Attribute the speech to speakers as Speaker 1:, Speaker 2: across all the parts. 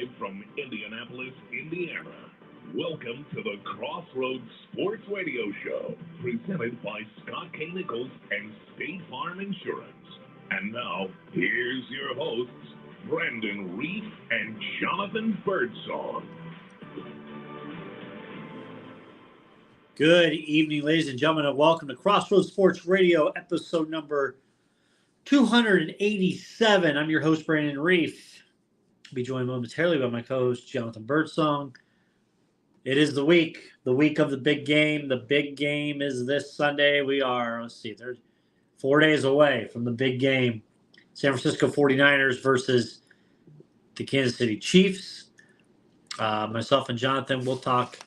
Speaker 1: live from Indianapolis, Indiana. Welcome to the Crossroads Sports Radio Show, presented by Scott K. Nichols and State Farm Insurance. And now, here's your hosts, Brandon Reef and Jonathan Birdsong.
Speaker 2: Good evening, ladies and gentlemen, and welcome to Crossroads Sports Radio, episode number 287. I'm your host, Brandon Reef. I'll be joined momentarily by my co-host, Jonathan Birdsong. It is the week of the big game. The big game is this Sunday. We are, they're 4 days away from the big game. San Francisco 49ers versus the Kansas City Chiefs. Myself and Jonathan will talk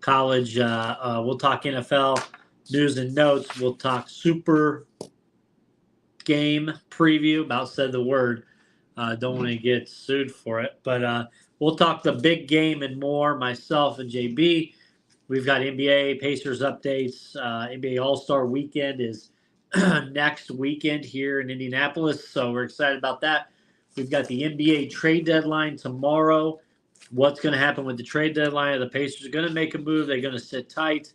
Speaker 2: college. We'll talk NFL news and notes. We'll talk super game preview. About said the word. Don't want to get sued for it. But we'll talk the big game and more. Myself and JB. We've got NBA Pacers updates. NBA All-Star Weekend is next weekend here in Indianapolis. So we're excited about that. We've got the NBA trade deadline tomorrow. What's going to happen with the trade deadline? The Pacers are going to make a move. They're going to sit tight.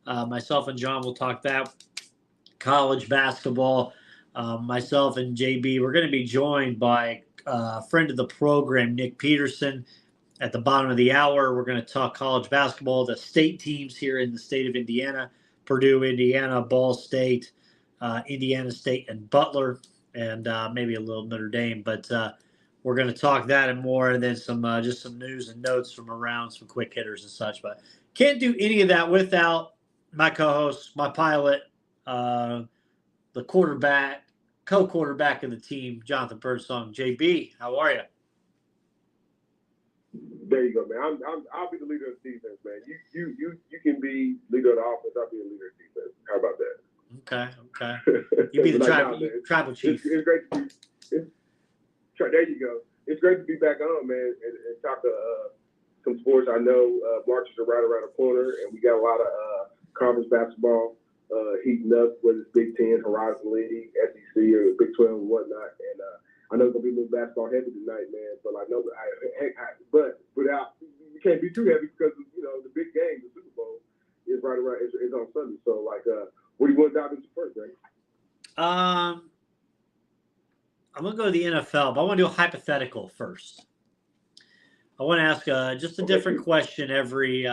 Speaker 2: Myself and John will talk that. College basketball. Myself and JB, we're going to be joined by a friend of the program, Nick Peterson. At the bottom of the hour, we're going to talk college basketball, the state teams here in the state of Indiana, Purdue, Indiana, Ball State, Indiana State, and Butler, and maybe a little Notre Dame. But we're going to talk that and more, and then some just some news and notes from around, some quick hitters and such. But can't do any of that without my co-host, my pilot, the quarterback, co-quarterback of the team, Jonathan Birdsong. JB, how are you?
Speaker 3: There you go, man. I'll be the leader of defense, man. You can be leader of the offense. I'll be the leader of defense. How about that?
Speaker 2: Okay. You be the tribal chief.
Speaker 3: It's great to be. There you go. It's great to be back on, man, and talk some sports. I know Marches are right around the corner, and we got a lot of conference basketball heating up, whether it's Big Ten, Horizon League, SEC, or Big 12 and whatnot. And I know it's gonna be a little basketball heavy tonight, man. But but without, you can't be too heavy because the big game, the Super Bowl, is right around. It's on Sunday. So what do you want to dive into first, man?
Speaker 2: I'm gonna go to the NFL, but I want to do a hypothetical first. I want to ask just a different question every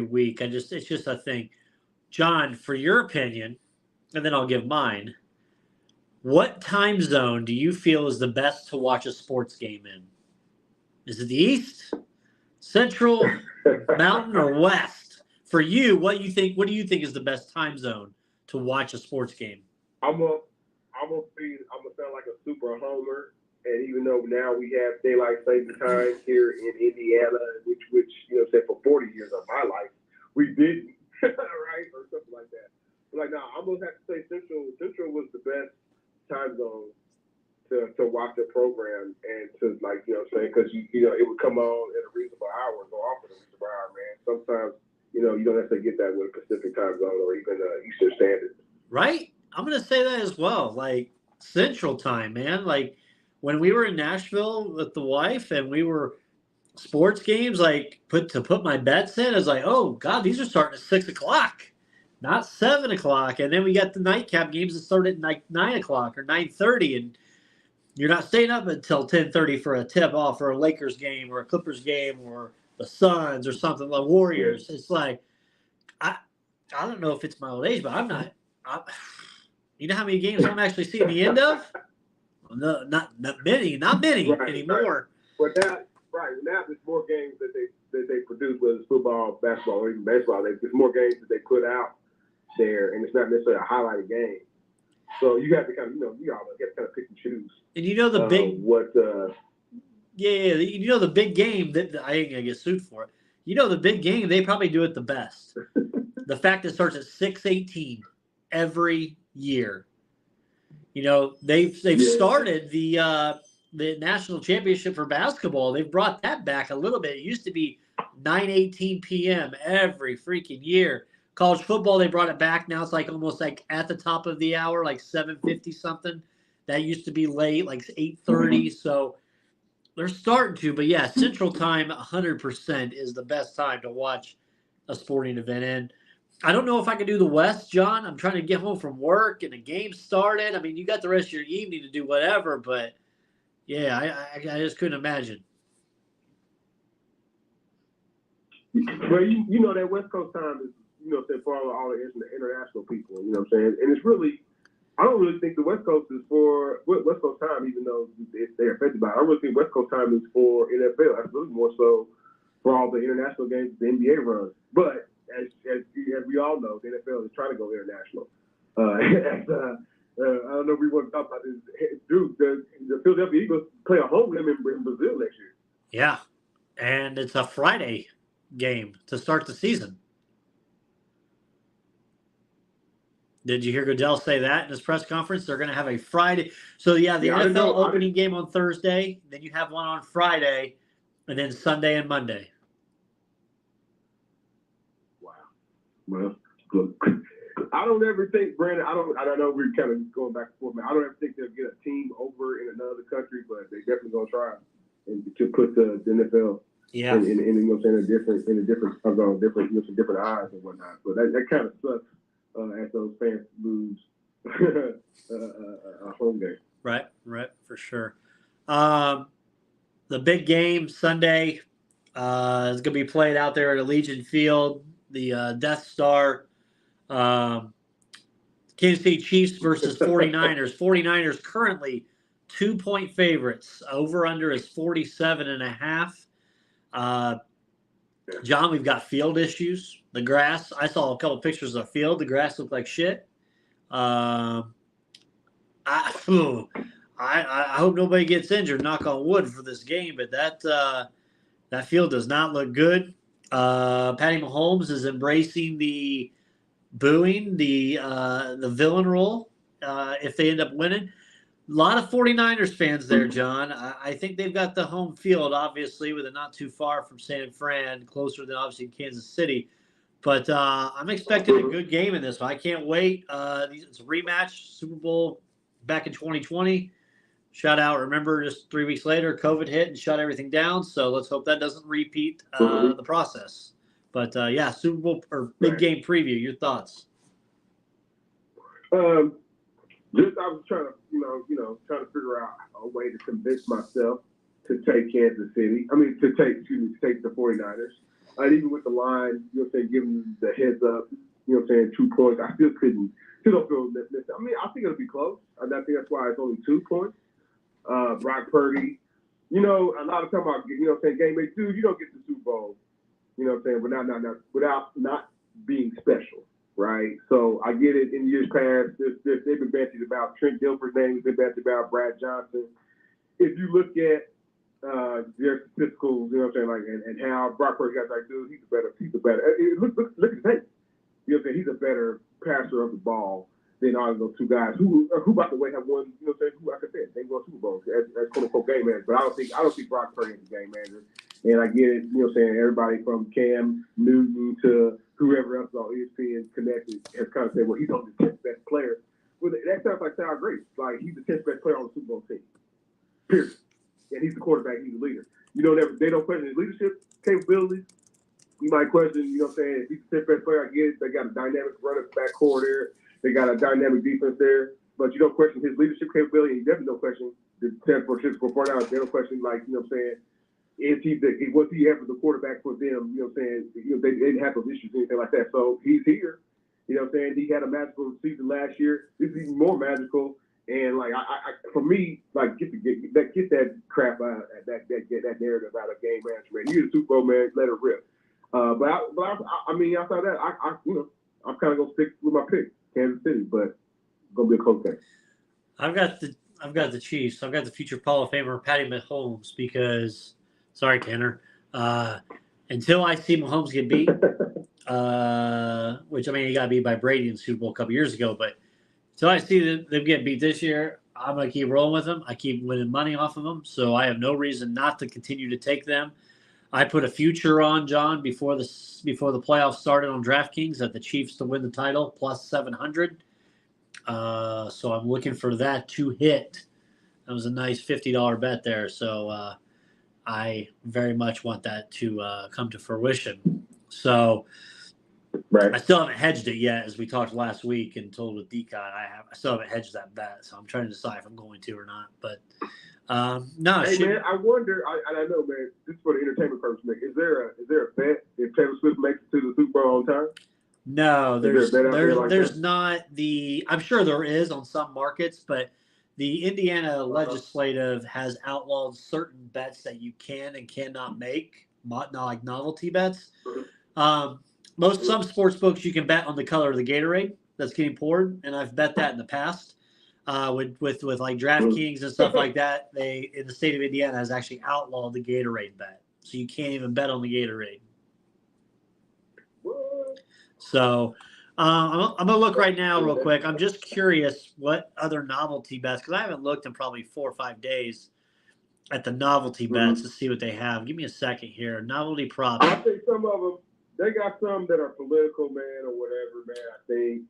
Speaker 2: week. It's just a thing. John, for your opinion, and then I'll give mine. What time zone do you feel is the best to watch a sports game in? Is it the East, Central, Mountain, or West? For you, what do you think is the best time zone to watch a sports game?
Speaker 3: I'm gonna sound like a super homer, and even though now we have daylight saving time here in Indiana, which for 40 years of my life we didn't, right, or something like that. But I'm gonna have to say Central. Central was the best time zone to watch the program and to because it would come on at a reasonable hour and go off at a reasonable hour, man. Sometimes you don't necessarily get that with a Pacific time zone or even Eastern Standard.
Speaker 2: Right. I'm going to say that as well. Like Central time, man. Like when we were in Nashville with the wife and we were sports games, put my bets in, I was like, oh God, these are starting at 6:00, not 7:00. And then we got the nightcap games that start at 9:00 or 9:30. And you're not staying up until 10:30 for a tip off or a Lakers game or a Clippers game or the Suns or something like Warriors. It's like, I don't know if it's my old age, but I'm not. You know how many games I'm actually seeing the end of? No, not many anymore.
Speaker 3: Right. But now there's more games that they produce, whether it's football, basketball, or even baseball. There's more games that they put out there, and it's not necessarily a highlighted game. So you have to kind of, you have to kind of pick and choose.
Speaker 2: And the big the big game that I ain't gonna get sued for it. The big game, they probably do it the best. The fact that it starts at 6:18 every year. They've started the national championship for basketball. They've brought that back a little bit. It used to be 9:18 p.m. every freaking year. College football, they brought it back. Now it's almost at the top of the hour, 7:50 something. That used to be late, 8:30. So They're starting to, but yeah, Central Time 100% is the best time to watch a sporting event. And I don't know if I can do the West, John. I'm trying to get home from work and the game started. I mean, you got the rest of your evening to do whatever, but yeah, I just couldn't imagine.
Speaker 3: Well, you know that West Coast time is, for all the international people, you know what I'm saying? And it's really, I don't really think the West Coast is for West Coast time, even though they're affected by it. I really think West Coast time is for NFL. That's really more so for all the international games the NBA runs. But as we all know, the NFL is trying to go international. I don't know if we want to talk about this. Dude, the Philadelphia Eagles play a home game in Brazil next year.
Speaker 2: Yeah, and it's a Friday game to start the season. Did you hear Goodell say that in his press conference? They're going to have a Friday. So, yeah, the NFL opening game on Thursday. Then you have one on Friday, and then Sunday and Monday.
Speaker 3: Wow. Well, look, I don't ever think, Brandon, I know we're kind of going back and forth, man. I don't ever think they'll get a team over in another country, but they definitely going to try to put the NFL
Speaker 2: yeah.
Speaker 3: in you know, in a different different eyes and whatnot. But that kind of sucks. As those fans lose a home game.
Speaker 2: Right, for sure. The big game Sunday is going to be played out there at Allegiant Field, the Death Star. Kansas City Chiefs versus 49ers. 49ers currently 2-point favorites. Over-under is 47.5. John, we've got field issues. The grass, I saw a couple pictures of the field. The grass looked like shit. I hope nobody gets injured, knock on wood, for this game, but that field does not look good. Patty Mahomes is embracing the booing, the villain role if they end up winning. A lot of 49ers fans there, John. I think they've got the home field, obviously, with it not too far from San Fran, closer than obviously Kansas City. But I'm expecting a good game in this one. I can't wait. It's a rematch, Super Bowl back in 2020. Shout out, remember, just 3 weeks later, COVID hit and shut everything down. So let's hope that doesn't repeat the process. But, yeah, Super Bowl or big game preview. Your thoughts?
Speaker 3: Just I was trying to, trying to figure out a way to convince myself to take Kansas City. I mean, to take the 49ers. Even with the line, giving the heads up, 2 points. I still don't feel necessary. I mean, I think it'll be close. I think that's why it's only 2 points. Brock Purdy, a lot of time about, game 8, dude, you don't get the Super Bowl, without not being special. Right, so I get it. In years past, they've been bandied about Trent Dilfer's name. They've been bandied about Brad Johnson. If you look at their statisticals, and how Brock Purdy got like, dude, he's a better. Look at his tape. He's a better passer of the ball than all of those 2 guys who by the way have won. Who, like I said, they won Super Bowls as quote unquote game managers. But I don't think Brock Purdy is a game manager. And I get it. Everybody from Cam Newton to whoever else on ESPN connected has kind of said, well, he's on the 10th best player. Well, that sounds like sour grapes. Like, he's the 10th best player on the Super Bowl team. Period. And he's the quarterback. He's the leader. They don't question his leadership capabilities. You might question, if he's the 10th best player, I get it. They got a dynamic running back core there. They got a dynamic defense there. But you don't question his leadership capability. You definitely don't question the 10th or 6th or 4 down. They don't question, was he ever the quarterback for them? They didn't have those issues, anything like that. So he's here. He had a magical season last year. This is even more magical. And for me, get that crap out, that narrative out of game management. You're the Super Bowl man, let it rip. But outside that, I'm kind of gonna stick with my pick, Kansas City, but it's gonna be a close game.
Speaker 2: I've got the Chiefs. I've got the future Hall of Famer Patty Mahomes because, sorry, Tanner, until I see Mahomes get beat, which he got beat by Brady in the Super Bowl a couple years ago, but until I see them get beat this year, I'm gonna keep rolling with them. I keep winning money off of them, so I have no reason not to continue to take them. I put a future on, John, before the playoffs started on DraftKings at the Chiefs to win the title plus 700. So I'm looking for that to hit. That was a nice $50 bet there. So I very much want that to come to fruition. So
Speaker 3: Right.
Speaker 2: I still haven't hedged it yet, as we talked last week and told with Decon. I still haven't hedged that bet, so I'm trying to decide if I'm going to or not. But no,
Speaker 3: Hey man, I wonder. I know, man. This is for the entertainment purpose, man. Is there a bet if Taylor Swift makes it to the Super Bowl on time?
Speaker 2: No, there's
Speaker 3: that?
Speaker 2: not the. I'm sure there is on some markets, but the Indiana legislative has outlawed certain bets that you can and cannot make, not like novelty bets. Some sports books you can bet on the color of the Gatorade that's getting poured, and I've bet that in the past. With like DraftKings and stuff like that, they in the state of Indiana has actually outlawed the Gatorade bet, so you can't even bet on the Gatorade. So I'm gonna look right now real quick. I'm just curious what other novelty bets, because I haven't looked in probably 4 or 5 days at the novelty bets to see what they have. Give me a second here. Novelty props.
Speaker 3: I think some of them, they got some that are political, man, or whatever, man. I think.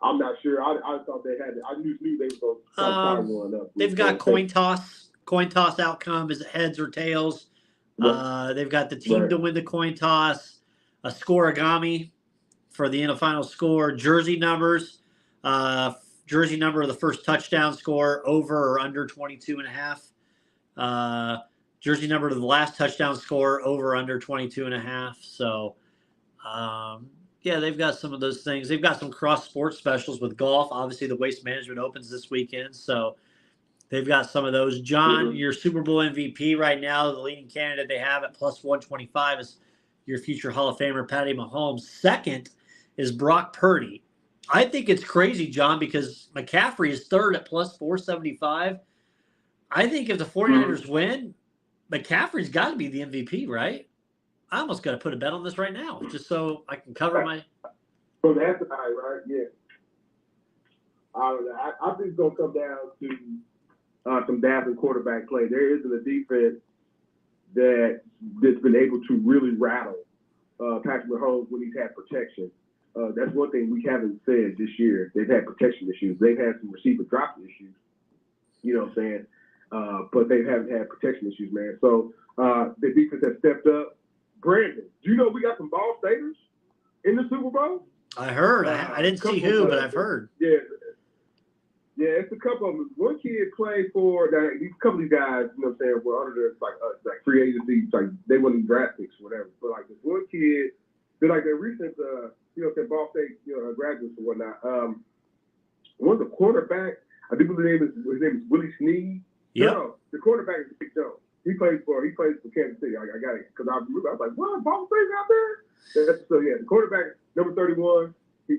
Speaker 3: I'm not sure. I thought they had. I knew they were going to tie one up.
Speaker 2: They've got coin toss. Coin toss outcome is it heads or tails. They've got the team to win the coin toss. A scoregami for the final score. Jersey numbers. Jersey number of the first touchdown score over or under 22.5. Jersey number of the last touchdown score over or under 22.5. So. Yeah, they've got some of those things. They've got some cross sports specials with golf. Obviously, the Waste Management opens this weekend, so they've got some of those. John, your Super Bowl MVP right now, the leading candidate they have at plus 125 is your future Hall of Famer, Patty Mahomes. Second is Brock Purdy. I think it's crazy, John, because McCaffrey is third at plus 475. I think if the 49ers win, McCaffrey's got to be the MVP, right? I almost got to put a bet on this right now, just so I can cover my.
Speaker 3: From that side, right? Yeah. I think it's gonna come down to some dazzling quarterback play. There isn't a defense that's been able to really rattle Patrick Mahomes when he's had protection. That's one thing we haven't said this year. They've had protection issues. They've had some receiver drop issues. You know what I'm saying? But they haven't had protection issues, man. So the defense has stepped up. Brandon, do you know we got some Ball Staters in the Super Bowl?
Speaker 2: I heard. I didn't see who, but I've heard.
Speaker 3: Yeah, it's a couple of them. One kid played for these couple of these guys. You know what I'm saying? Were under like free agency, like they weren't even draft picks, or whatever. But like this one kid, they're like their recent, Ball State, graduates or whatnot. One's a quarterback. I do believe his name is Willie Snead.
Speaker 2: Yeah.
Speaker 3: No, the quarterback is Nick Jones. He plays for Kansas City. I got it because I was like, what? Ball State's out there? So yeah, the quarterback number 31.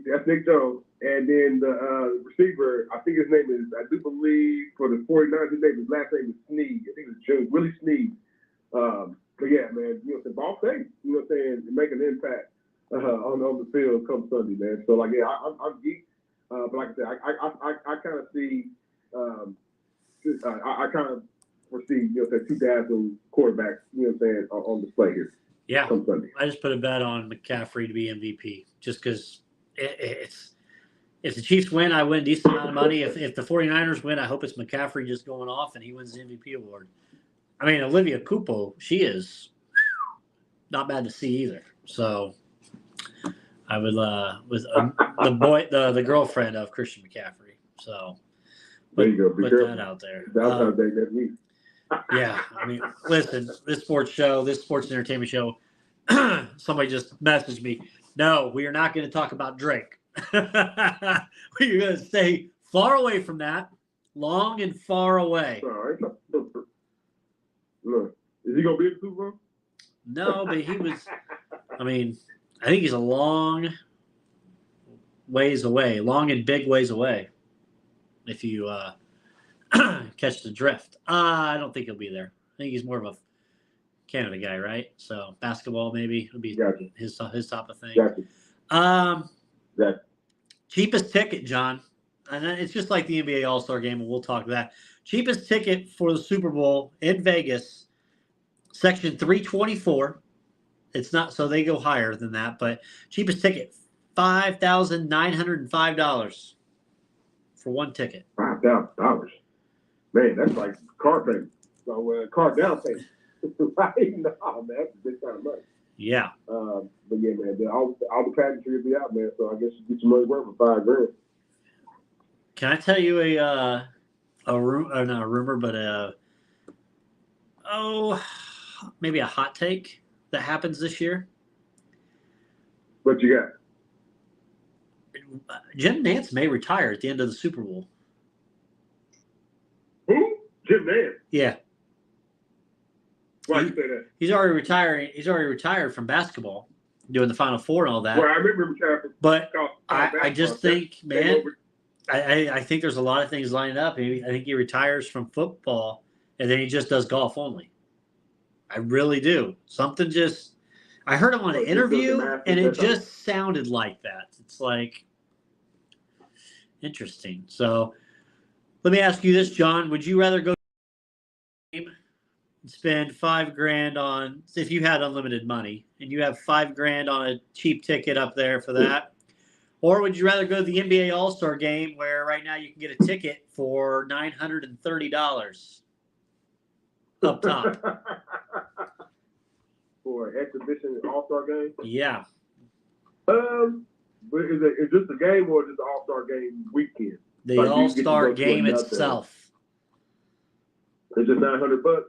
Speaker 3: That's Nick Jones. And then the receiver, I think his name is, I do believe for the 49ers, his last name is Snead. I think it's Willie Snead. But yeah, man, Ball State, make an impact on the field come Sunday, man. So like, yeah, I'm geek. But like I said, I kind of see, I kind of foresee, 2,000 quarterbacks, on display here.
Speaker 2: Yeah,
Speaker 3: come Sunday.
Speaker 2: I just put a bet on McCaffrey to be MVP just because it's. If the Chiefs win, I win a decent amount of money. If the 49ers win, I hope it's McCaffrey just going off and he wins the MVP award. I mean, Olivia Cupo, she is not bad to see either. So I would with the girlfriend of Christian McCaffrey. So
Speaker 3: there you go.
Speaker 2: Put that out there. Yeah, I mean, listen, this sports entertainment show, somebody just messaged me. No, we are not going to talk about Drake. We're going to stay far away from that, long and far away.
Speaker 3: Look, is he going to be at the Super Bowl?
Speaker 2: No, but he was, I mean, I think he's a long ways away, long and big ways away, if you catch the drift. I don't think he'll be there. I think he's more of a Canada guy, right? So basketball maybe would be his type of thing. Cheapest ticket, John, and it's just like the NBA All-Star Game, and we'll talk that. Cheapest ticket for the Super Bowl in Vegas, section 324. It's not, so they go higher than that, but cheapest ticket, $5,905 for one ticket.
Speaker 3: $5,000, man, that's like car payment. So car down payment. Right? No, man, that's a big time money.
Speaker 2: Yeah.
Speaker 3: But yeah, man, all the pageantry will be out, man. So I guess you get your money worth for $5,000.
Speaker 2: Can I tell you not a rumor, but maybe a hot take that happens this year?
Speaker 3: What you got?
Speaker 2: Jim Nantz may retire at the end of the Super Bowl.
Speaker 3: Who? Jim Nantz.
Speaker 2: Yeah.
Speaker 3: Why you say that?
Speaker 2: He's already retiring. He's already retired from basketball, doing the Final Four and all that.
Speaker 3: Well, I remember him retiring.
Speaker 2: But I just think, man, I think there's a lot of things lining up. I think he retires from football, and then he just does golf only. I really do. Something just – I heard him on an interview, and it just sounded like that. It's like interesting. So let me ask you this, John. Would you rather go to a game and spend $5,000 on – if you had unlimited money and you have $5,000 on a cheap ticket up there for that, or would you rather go to the NBA All-Star Game where right now you can get a ticket for $930 up top?
Speaker 3: For an exhibition All-Star game?
Speaker 2: Yeah.
Speaker 3: But is this a game or just the All-Star game weekend?
Speaker 2: The All-Star game itself.
Speaker 3: It's just $900.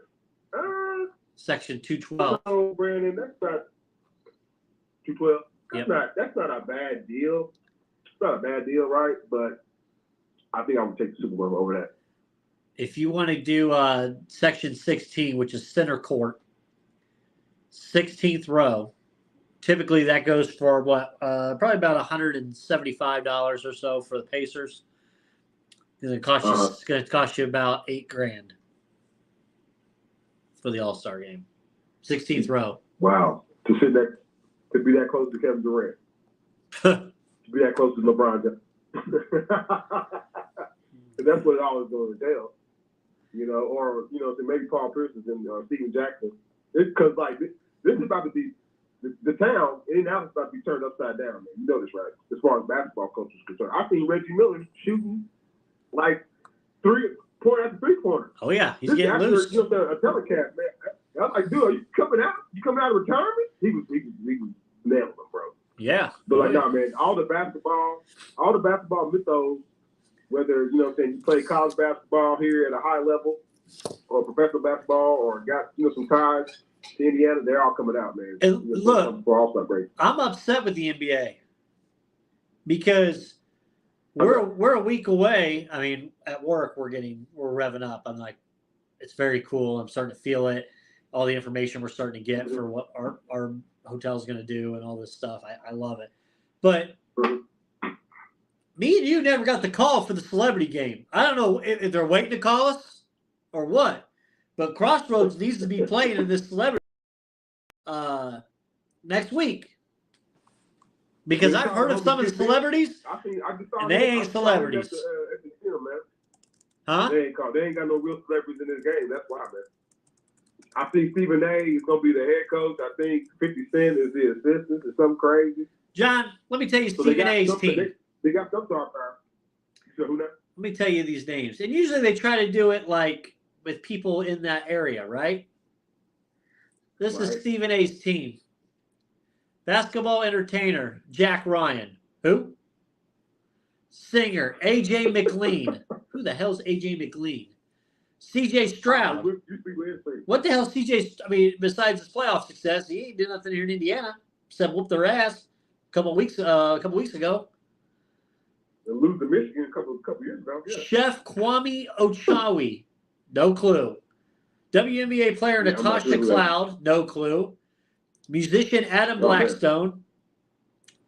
Speaker 2: Section 212.
Speaker 3: Oh, Brandon, that's not 212.
Speaker 2: Yep.
Speaker 3: That's not a bad deal. It's not a bad deal, right? But I think I would take the Super Bowl over that.
Speaker 2: If you want to do Section 16, which is center court, 16th row, typically that goes for what? Probably about $175 or so for the Pacers. It's going to cost you about $8,000 for the All-Star game. 16th row.
Speaker 3: Wow. To be that close to Kevin Durant. To be that close to LeBron James. That's what it always going to entail. Or maybe Paul Pierce and Steven Jackson. It's because this is about to be the town. Indianapolis is about to be turned upside down, man. You know this, right? As far as basketball culture is concerned, I've seen Reggie Miller shooting like point after 3-pointer.
Speaker 2: Oh yeah, he's getting loose.
Speaker 3: A telecast, man. I was like, dude, are you coming out? You coming out of retirement? He was nailing them, bro.
Speaker 2: Yeah.
Speaker 3: But nah, man, all the basketball mythos, whether you play college basketball here at a high level, or professional basketball, or got some ties to Indiana, they're all coming out, man.
Speaker 2: And look, I'm upset with the NBA because we're a week away. I mean, at work we're revving up. I'm like, it's very cool. I'm starting to feel it. All the information we're starting to get for what our hotel's going to do and all this stuff. I love it. But me and you never got the call for the celebrity game. I don't know if they're waiting to call us or what, but Crossroads needs to be playing in this celebrity next week. Because I've heard of some of the celebrities, and they ain't celebrities. Huh?
Speaker 3: They ain't got no real celebrities in this game. That's why, man. I think Stephen A. is going to be the head coach. I think 50 Cent is the assistant or something crazy.
Speaker 2: John, let me tell you Stephen A's team.
Speaker 3: They got some star power. So who knows?
Speaker 2: Let me tell you these names. And usually they try to do it like with people in that area, right? This is Stephen A's team. Basketball entertainer, Jack Ryan. Who? Singer, A.J. McLean. Who the hell's A.J. McLean? C.J. Stroud. What the hell besides his playoff success, he ain't did nothing here in Indiana except whoop their ass a couple weeks ago.
Speaker 3: And lose to Michigan a couple years ago. Yeah.
Speaker 2: Chef Kwame Ochawi. No clue. WNBA player Natasha Cloud. No clue. Musician Adam Blackstone.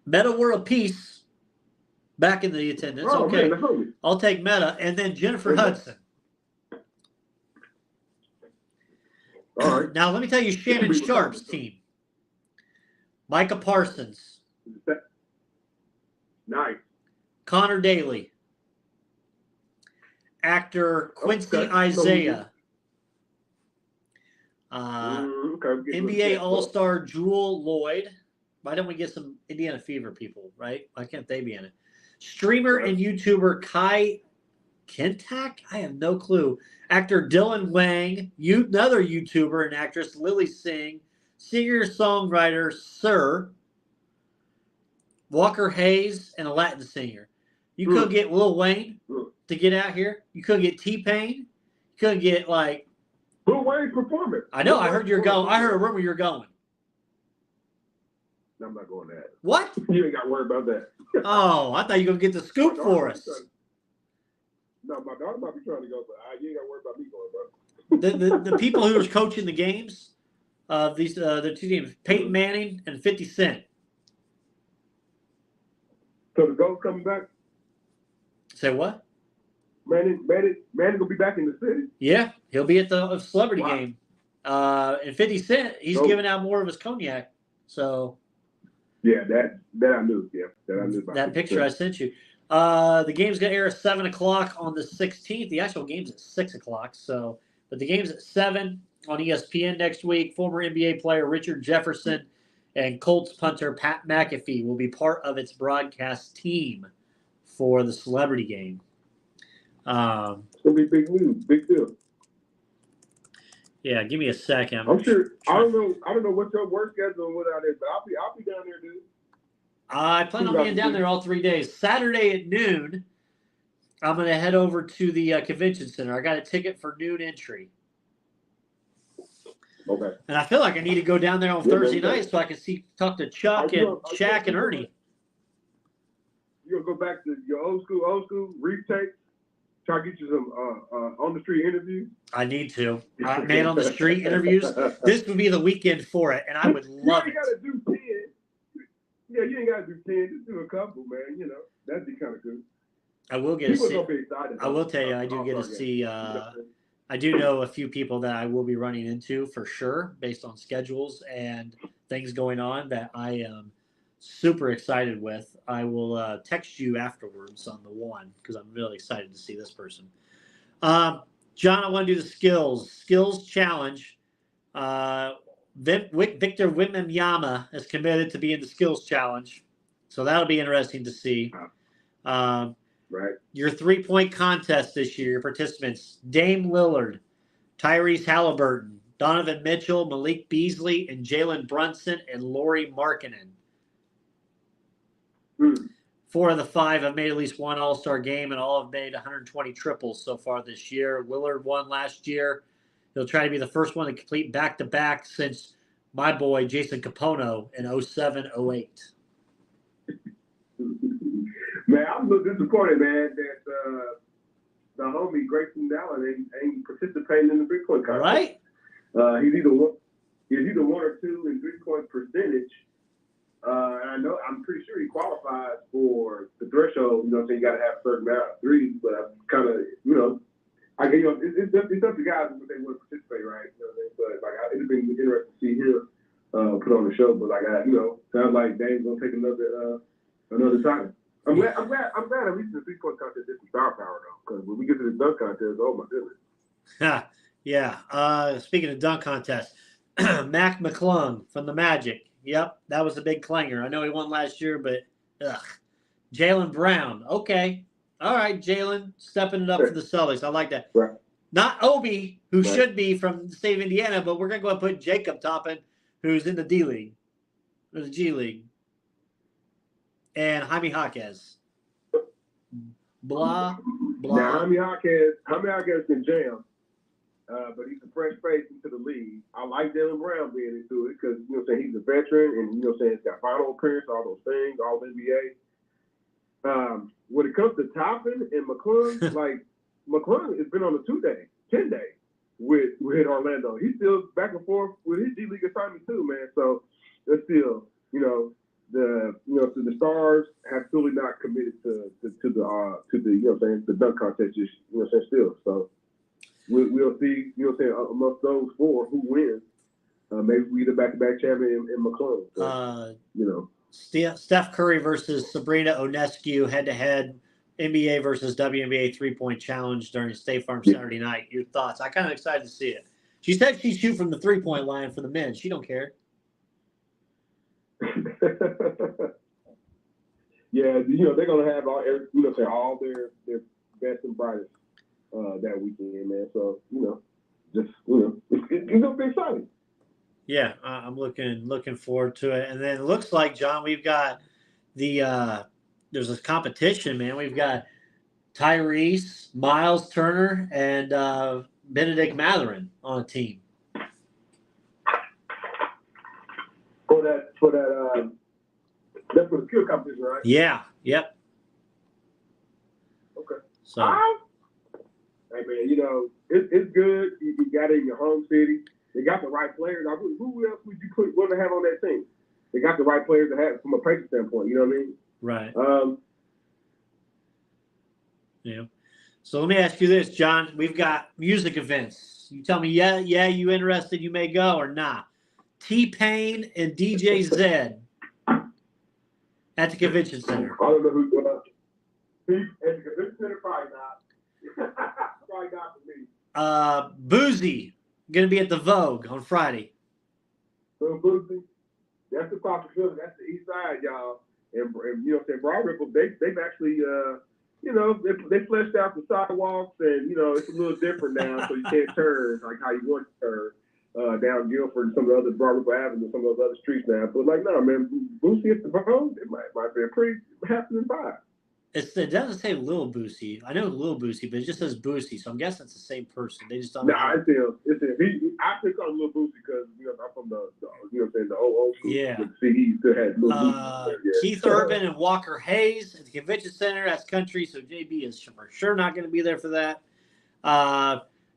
Speaker 2: Meta World Peace. Back in the attendance. Okay. Man, I'll take Meta. And then Jennifer Hudson.
Speaker 3: All right.
Speaker 2: Now, let me tell you Shannon Sharp's team. Micah Parsons.
Speaker 3: Nice.
Speaker 2: Connor Daly. Actor Quincy Isaiah. NBA All-Star Jewel Lloyd. Why don't we get some Indiana Fever people, right? Why can't they be in it? Streamer and YouTuber Kentak? I have no clue. Actor Dylan Wang, another YouTuber and actress Lily Singh, singer-songwriter Sir, Walker Hayes, and a Latin singer. You could get Lil Wayne to get out here. You could get T-Pain. You could get like
Speaker 3: Lil Wayne's performance.
Speaker 2: I know. I heard you're going. I heard a rumor you're going.
Speaker 3: No, I'm not going that.
Speaker 2: What?
Speaker 3: You ain't got to worry about that.
Speaker 2: Oh, I thought you were gonna get the scoop for us.
Speaker 3: No, my daughter might be trying to go, but you ain't got to worry about me going, bro.
Speaker 2: The people who are coaching the games, these the two teams, Peyton Manning and 50 Cent.
Speaker 3: So the GOAT's coming back?
Speaker 2: Say what?
Speaker 3: Manning gonna be back in the city?
Speaker 2: Yeah, he'll be at the celebrity game. And 50 Cent, he's giving out more of his cognac. So
Speaker 3: yeah, that I knew. Yeah, that I knew about.
Speaker 2: That picture I sent you. The game's gonna air at 7 o'clock on the 16th. The actual game's at 6 o'clock. So, but the game's at 7 on ESPN next week. Former NBA player Richard Jefferson and Colts punter Pat McAfee will be part of its broadcast team for the celebrity game.
Speaker 3: It's gonna be big news, big deal.
Speaker 2: Yeah, give me a second.
Speaker 3: I'm sure. I don't know what your work schedule and what out there, but I'll be down there, dude.
Speaker 2: I plan on being down there all 3 days. Saturday at noon, I'm going to head over to the convention center. I got a ticket for noon entry.
Speaker 3: Okay.
Speaker 2: And I feel like I need to go down there on Thursday night so I can talk to Chuck and Shaq and Ernie.
Speaker 3: You gonna go back to your old school Reef tapes? Try to get you some on the street interviews.
Speaker 2: I need to. Man on the street interviews. This would be the weekend for it, and I would love it.
Speaker 3: You ain't gotta do 10. Yeah, you ain't gotta do 10. Just do a couple, man. You know, that'd be kind of good.
Speaker 2: I will get to see.
Speaker 3: Gonna be excited.
Speaker 2: I will tell you, I do get to see. I do know a few people that I will be running into for sure, based on schedules and things going on that I am super excited with. I will text you afterwards on the one because I'm really excited to see this person. John, I want to do the skills challenge. Victor Wembanyama is committed to be in the skills challenge, so that'll be interesting to see.
Speaker 3: Right.
Speaker 2: Your 3-point contest this year, your participants: Dame Lillard, Tyrese Halliburton, Donovan Mitchell, Malik Beasley, and Jalen Brunson, and Lauri Markkanen. 4 of the 5 have made at least one All-Star game, and all have made 120 triples so far this year. Lillard won last year. He'll try to be the first one to complete back-to-back since my boy Jason Capono in 07-08.
Speaker 3: Man, I'm a little disappointed, man, that the homie Grayson Allen ain't participating in the 3-point contest.
Speaker 2: Right?
Speaker 3: He's either 1 or 2 in 3-point percentage. And I'm pretty sure he qualifies for the threshold. You know, so you got to have a certain amount of threes. But I'm kind of, it's up to guys if they want to participate, right? You know what I mean? But it'd been interesting to see him put on the show. But sounds like Dame's gonna take another time. I'm glad at least the 3-point contest is some star power though, because when we get to the dunk contest, oh my goodness.
Speaker 2: Yeah. Speaking of dunk contest, Mac McClung from the Magic. Yep, that was a big clanger. I know he won last year, but Jaylen Brown. Okay. All right, Jalen, stepping it up for the Celtics. I like that.
Speaker 3: Right.
Speaker 2: Not Obi, who should be from the state of Indiana, but we're going to go and put Jacob Toppin, who's in the D League, or the G League, and Jaime Jaquez. Blah, blah.
Speaker 3: Now, Jaime Jaquez can jam, but he's a fresh face into the league. I like Jaylen Brown being into it because, he's a veteran and, he's got final appearance, all those things, all NBA. When it comes to Toppin and McClung, McClung has been on a 10-day with Orlando. He's still back and forth with his G League assignment too, man. So that's still, the Stars have still not committed to the dunk contest, still. So we'll see, amongst those 4 who wins. Maybe we the back-to-back champion in McClung. So,
Speaker 2: Steph Curry versus Sabrina Ionescu head-to-head, NBA versus WNBA 3-point challenge during State Farm Saturday night. Your thoughts? I'm kind of excited to see it. She said she'd shoot from the 3-point line for the men. She don't care.
Speaker 3: Yeah, they're gonna have all their best and brightest that weekend, man. So just it's gonna be exciting.
Speaker 2: Yeah, I'm looking forward to it. And then it looks like, John, we've got there's this competition, man. We've got Tyrese, Miles Turner, and Benedict Matherin on a team.
Speaker 3: That's for the skill competition, right?
Speaker 2: Yeah. Yep.
Speaker 3: Okay.
Speaker 2: So.
Speaker 3: Hey man, it's good. You got it in your home city. They got the right players. Now, who else would you want to have on that team? They got the right players to have from a Pacer standpoint. You know what I mean?
Speaker 2: Right. Yeah. So let me ask you this, John. We've got music events. You tell me, yeah, you interested? You may go or not. T-Pain and DJ Zed at the convention center.
Speaker 3: I don't know who's going to. At the convention center, probably not. Probably not for me.
Speaker 2: Boozy going to be at the Vogue on Friday.
Speaker 3: So Boozy, that's the possibility. That's the east side, y'all. And Broad Ripple, they've actually, they fleshed out the sidewalks, and it's a little different now, so you can't turn like how you want to turn down Guilford and some of the other Broad Ripple Avenue, some of those other streets now. But no, man, Boozy at the Vogue, it might be a pretty happening vibe.
Speaker 2: It doesn't say Lil Boosie. I know Lil Boosie, but it just says Boosie, so I'm guessing it's the same person. They just don't.
Speaker 3: Nah, it's him. I pick on Lil Boosie because I'm from the the old school.
Speaker 2: Yeah.
Speaker 3: See, he still had Lil Boosie. Yeah.
Speaker 2: Keith Urban and Walker Hayes at the convention center. That's country, so JB is for sure not going to be there for that.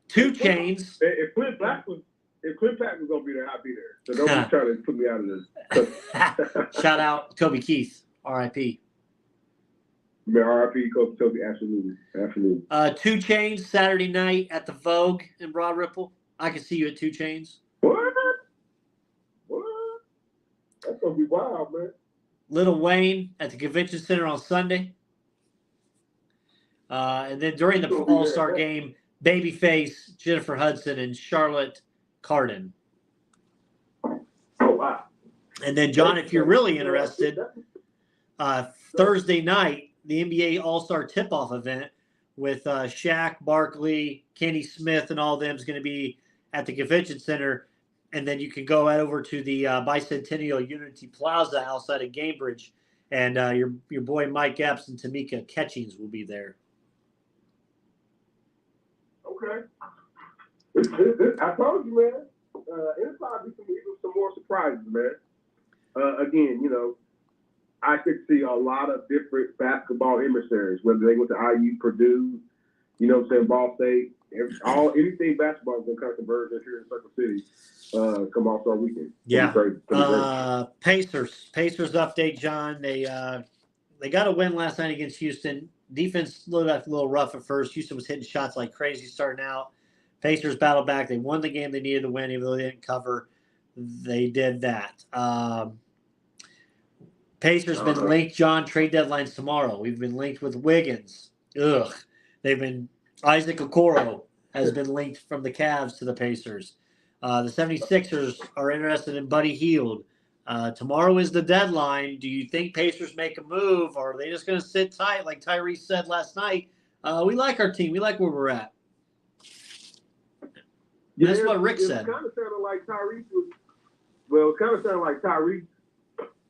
Speaker 2: 2 Chainz.
Speaker 3: If Clint Black was going to be there, I'd be there. So don't be trying to put me out of this.
Speaker 2: Shout out Toby Keith, R.I.P.
Speaker 3: Man, R.I.P. Coach Toby, absolutely. 2
Speaker 2: Chainz Saturday night at the Vogue in Broad Ripple. I can see you at 2 Chainz.
Speaker 3: What? That's gonna be wild, man.
Speaker 2: Lil Wayne at the convention center on Sunday. And then during the All-Star game, Babyface, Jennifer Hudson, and Charlotte Cardin.
Speaker 3: Oh wow!
Speaker 2: And then John, if you're really interested, Thursday night, the NBA All-Star Tip-Off event with Shaq, Barkley, Kenny Smith, and all of them is going to be at the convention center. And then you can go over to the Bicentennial Unity Plaza outside of Cambridge, and your boy Mike Epps and Tamika Catchings will be there.
Speaker 3: Okay. I told you, man. It'll probably be some more surprises, man. Again, I could see a lot of different basketball emissaries, whether they went to IU, Purdue, Ball State, anything basketball is going to kind of converge here in Circle City come All-Star weekend.
Speaker 2: Yeah. Pacers update, John. They got a win last night against Houston. Defense looked like a little rough at first. Houston was hitting shots like crazy starting out. Pacers battled back. They won the game they needed to win, even though they didn't cover. They did that. Pacers been linked, John. Trade deadlines tomorrow. We've been linked with Wiggins. Isaac Okoro has been linked from the Cavs to the Pacers. The 76ers are interested in Buddy Hield. Tomorrow is the deadline. Do you think Pacers make a move, or are they just going to sit tight like Tyrese said last night? We like our team. We like where we're at. That's what Rick said.
Speaker 3: It kind of sounded like Tyrese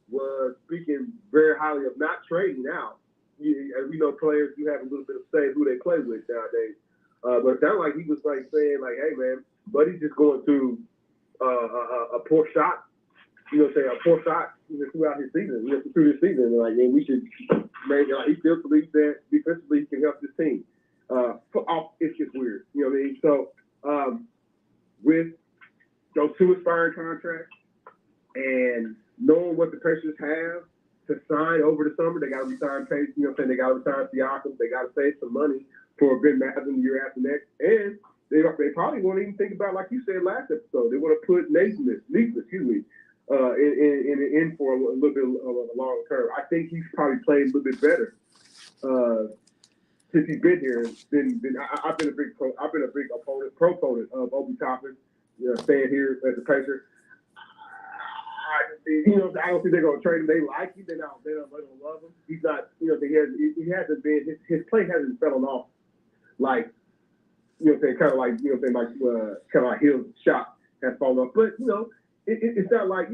Speaker 3: was speaking very highly of not trading out. As we know, players do have a little bit of say who they play with nowadays. But it sounded like he was saying, hey man, Buddy's just going through a poor shot. A poor shot throughout his season. Through this season, and we should maybe he still believes that defensively he can help this team. It's just weird, you know what I mean? So with those 2 expiring contracts and knowing what the Pacers have to sign over the summer, they got to resign Pace. They got to resign Siakam. They got to save some money for Ben Mathen the year after next, and they probably won't even think about, like you said last episode, they want to put Naismith, in for a little bit of a long term. I think he's probably played a little bit better since he's been here. I've been a big proponent of Obi Toppin, staying here as a Pacer. I don't think they're going to trade him. They like him. They don't love him. He's not. He hasn't been. His play hasn't fallen off like you know, saying kind of like kind of like his shot has fallen off. But it's not like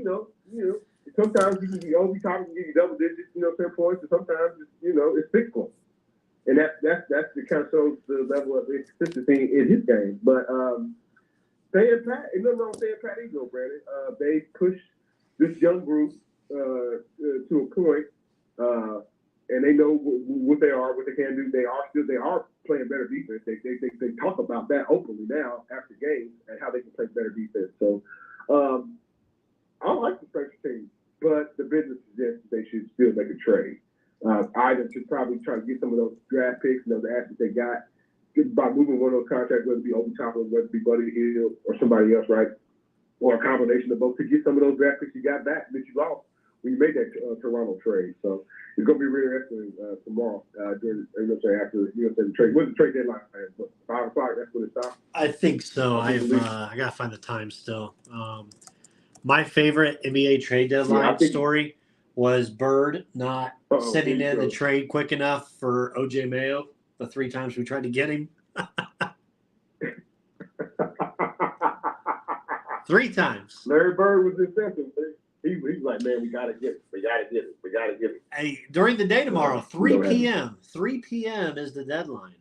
Speaker 3: sometimes you can be over top and give you double digits, points, and sometimes it's 6 points. And that's the kind of shows the level of consistency in his game. But staying pat, and nothing wrong with staying pat either, Brandon. They pushed this young group to a point, and they know what they are, what they can do. They are playing better defense. They talk about that openly now after games and how they can play better defense. So I like the special team, but the business suggests they should still make a trade. Either to probably try to get some of those draft picks and those assets they got by moving one of those contracts, whether it be Obi Toppin, whether it be Buddy Hield or somebody else, right? Or a combination of both to get some of those draft picks you got back that you lost when you made that Toronto trade. So it's going to be really interesting tomorrow during, after the trade. What's the trade deadline? 5 o'clock. That's when it stops.
Speaker 2: I think so. I gotta find the time still. My favorite NBA trade deadline story was Bird not sending in the trade quick enough for OJ Mayo the 3 times we tried to get him. 3 times.
Speaker 3: Larry Bird was incessant. He's like, man, we gotta get it. We gotta get it.
Speaker 2: Hey, during the day tomorrow, 3 p.m. 3 p.m. is the deadline.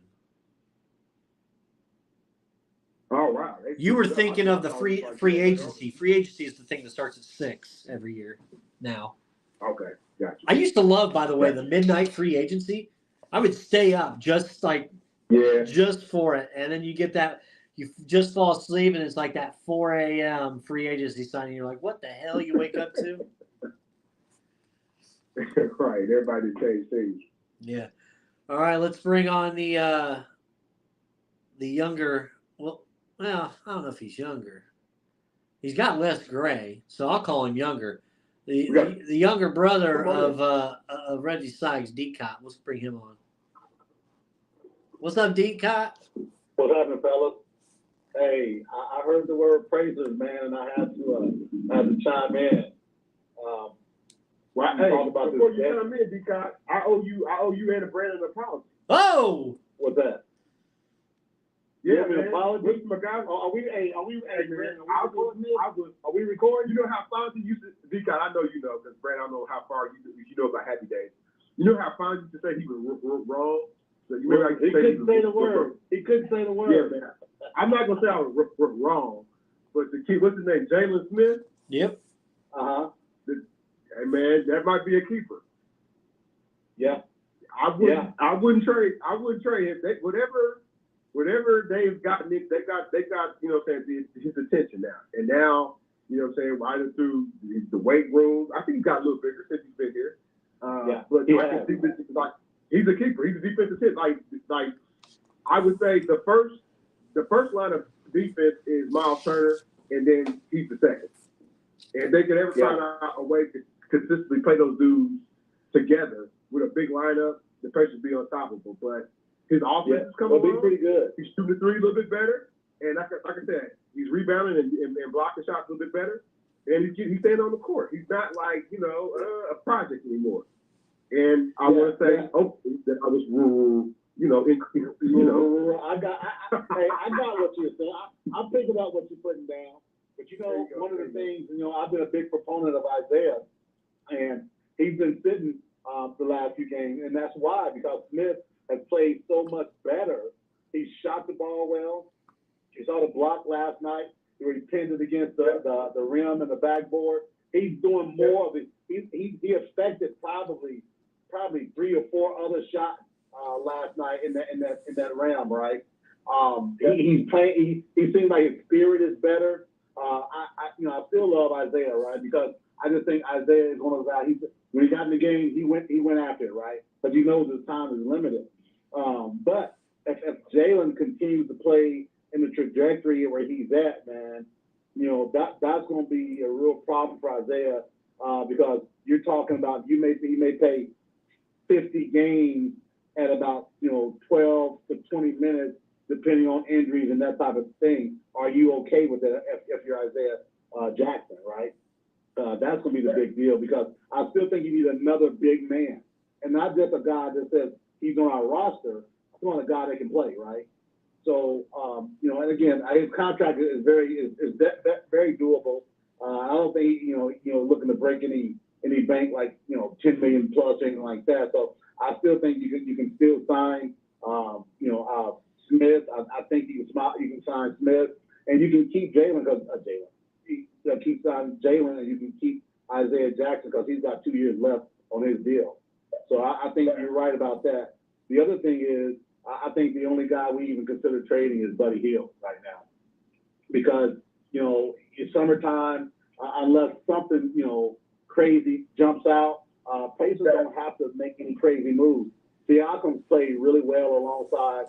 Speaker 3: Oh wow!
Speaker 2: You were thinking of the free agency. Free agency is the thing that starts at 6 every year now.
Speaker 3: Okay, gotcha.
Speaker 2: I used to love, by the way, the midnight free agency. I would stay up just for it, and then you get that. You just fall asleep, and it's like that 4 a.m. free agency signing. You're like, what the hell you wake up to?
Speaker 3: Right. Everybody change things.
Speaker 2: Yeah. All right. Let's bring on the younger. Well, I don't know if he's younger. He's got less gray, so I'll call him younger. The younger brother of Reggie Sykes, D-Cot. Let's bring him on. What's up, D-Cot?
Speaker 4: What's happening, fellas? Hey, I heard the word praisers, man, and I had to chime in.
Speaker 3: Talk about before you chime in, D-Cot, I owe you and Brandon an apology.
Speaker 2: Oh,
Speaker 4: what's that?
Speaker 3: Yeah, man.
Speaker 4: Apology? Are we recording?
Speaker 3: You know how Fonzie used to, D-Cot, I know you know, because Brandon, I don't know how far you know about Happy Days. You know how Fonzie used to say he was wrong? So you remember
Speaker 4: he couldn't say the word. He couldn't say the word.
Speaker 3: Yeah, man. I'm not going to say I was wrong, but the kid, what's his name, Jalen Smith?
Speaker 2: Yep.
Speaker 4: Uh-huh.
Speaker 3: Hey, man, that might be a keeper.
Speaker 4: Yeah.
Speaker 3: I wouldn't trade him. Whatever they've gotten, they got his attention now. And now, either through the weight room, I think he got a little bigger since he's been here. But he's a keeper. He's a defensive hit. Like I would say the first line of defense is Miles Turner, and then he's the second. And they can ever find out a way to consistently play those dudes together with a big lineup, the pressure will be unstoppable. But his offense is coming along.
Speaker 4: Pretty good.
Speaker 3: He's shooting the 3 a little bit better, and like I said, he's rebounding and blocking shots a little bit better. And he's staying on the court. He's not like a project anymore. And I want to say, hopefully, that I was
Speaker 4: I got what you're saying. I'm thinking about what you're putting down. But one of the things, I've been a big proponent of Isaiah, and he's been sitting the last few games, and that's why, because Smith has played so much better. He shot the ball well. You saw the block last night where he pinned it against the rim and the backboard. He's doing more of it. He affected probably 3 or 4 other shots last night in that rim, right? He's playing. He seems like his spirit is better. I still love Isaiah, right? Because I just think Isaiah is one of those guys. When he got in the game, he went after it, right? But he knows his time is limited. But if Jalen continues to play in the trajectory where he's at, man, that's going to be a real problem for Isaiah because you're talking about he may play 50 games at about 12 to 20 minutes, depending on injuries and that type of thing. Are you okay with that if you're Isaiah Jackson, right? That's going to be the big deal because I still think you need another big man, and not just a guy that says he's on our roster. I want a guy that can play, right? So, and again, his contract is very very doable. I don't think looking to break any bank like 10 million plus or anything like that. So I still think you can still sign Smith. I think you can sign Smith, and you can keep Jalen because keep signing Jalen, and you can keep Isaiah Jackson because he's got 2 years left on his deal. So I think you're right about that. The other thing is, I think the only guy we even consider trading is Buddy Hield right now, because it's summertime. Unless something crazy jumps out, Pacers don't have to make any crazy moves. Siakam's played really well alongside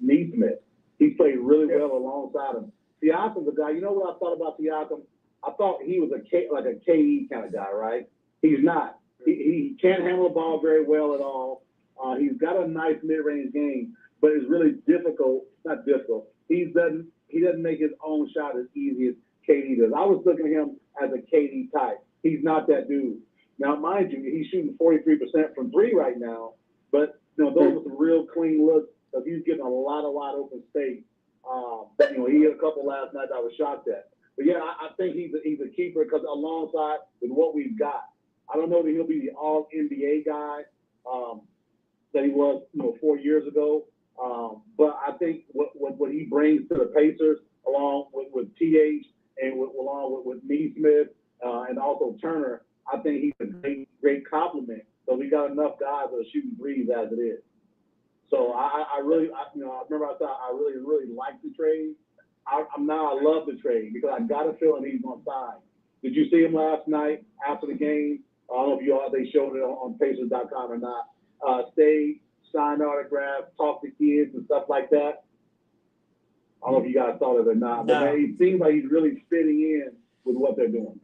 Speaker 4: Neesmith. He's played really well alongside him. Siakam's a guy. You know what I thought about Siakam? I thought he was like a KE kind of guy, right? He's not. He can't handle the ball very well at all. He's got a nice mid-range game, but it's really difficult. Not difficult. He doesn't make his own shot as easy as KD does. I was looking at him as a KD type. He's not that dude. Now, mind you, he's shooting 43% from three right now, but those are some real clean looks because he's getting a lot of wide open space. He hit a couple last night I was shocked at. But yeah, I think he's a keeper because alongside with what we've got, I don't know that he'll be the all NBA guy that he was 4 years ago. But I think what he brings to the Pacers, along with TH and along with Neesmith and also Turner, I think he's a great compliment. So we got enough guys that are shooting threes as it is. So I remember I thought I really liked the trade. I love the trade because I got a feeling he's going to sign. Did you see him last night after the game? I don't know if they showed it on Pacers.com or not. Stayed, signed autographs, talked to kids and stuff like that. I don't know if you guys saw it or not, but man, it seems like he's really fitting in with what they're doing.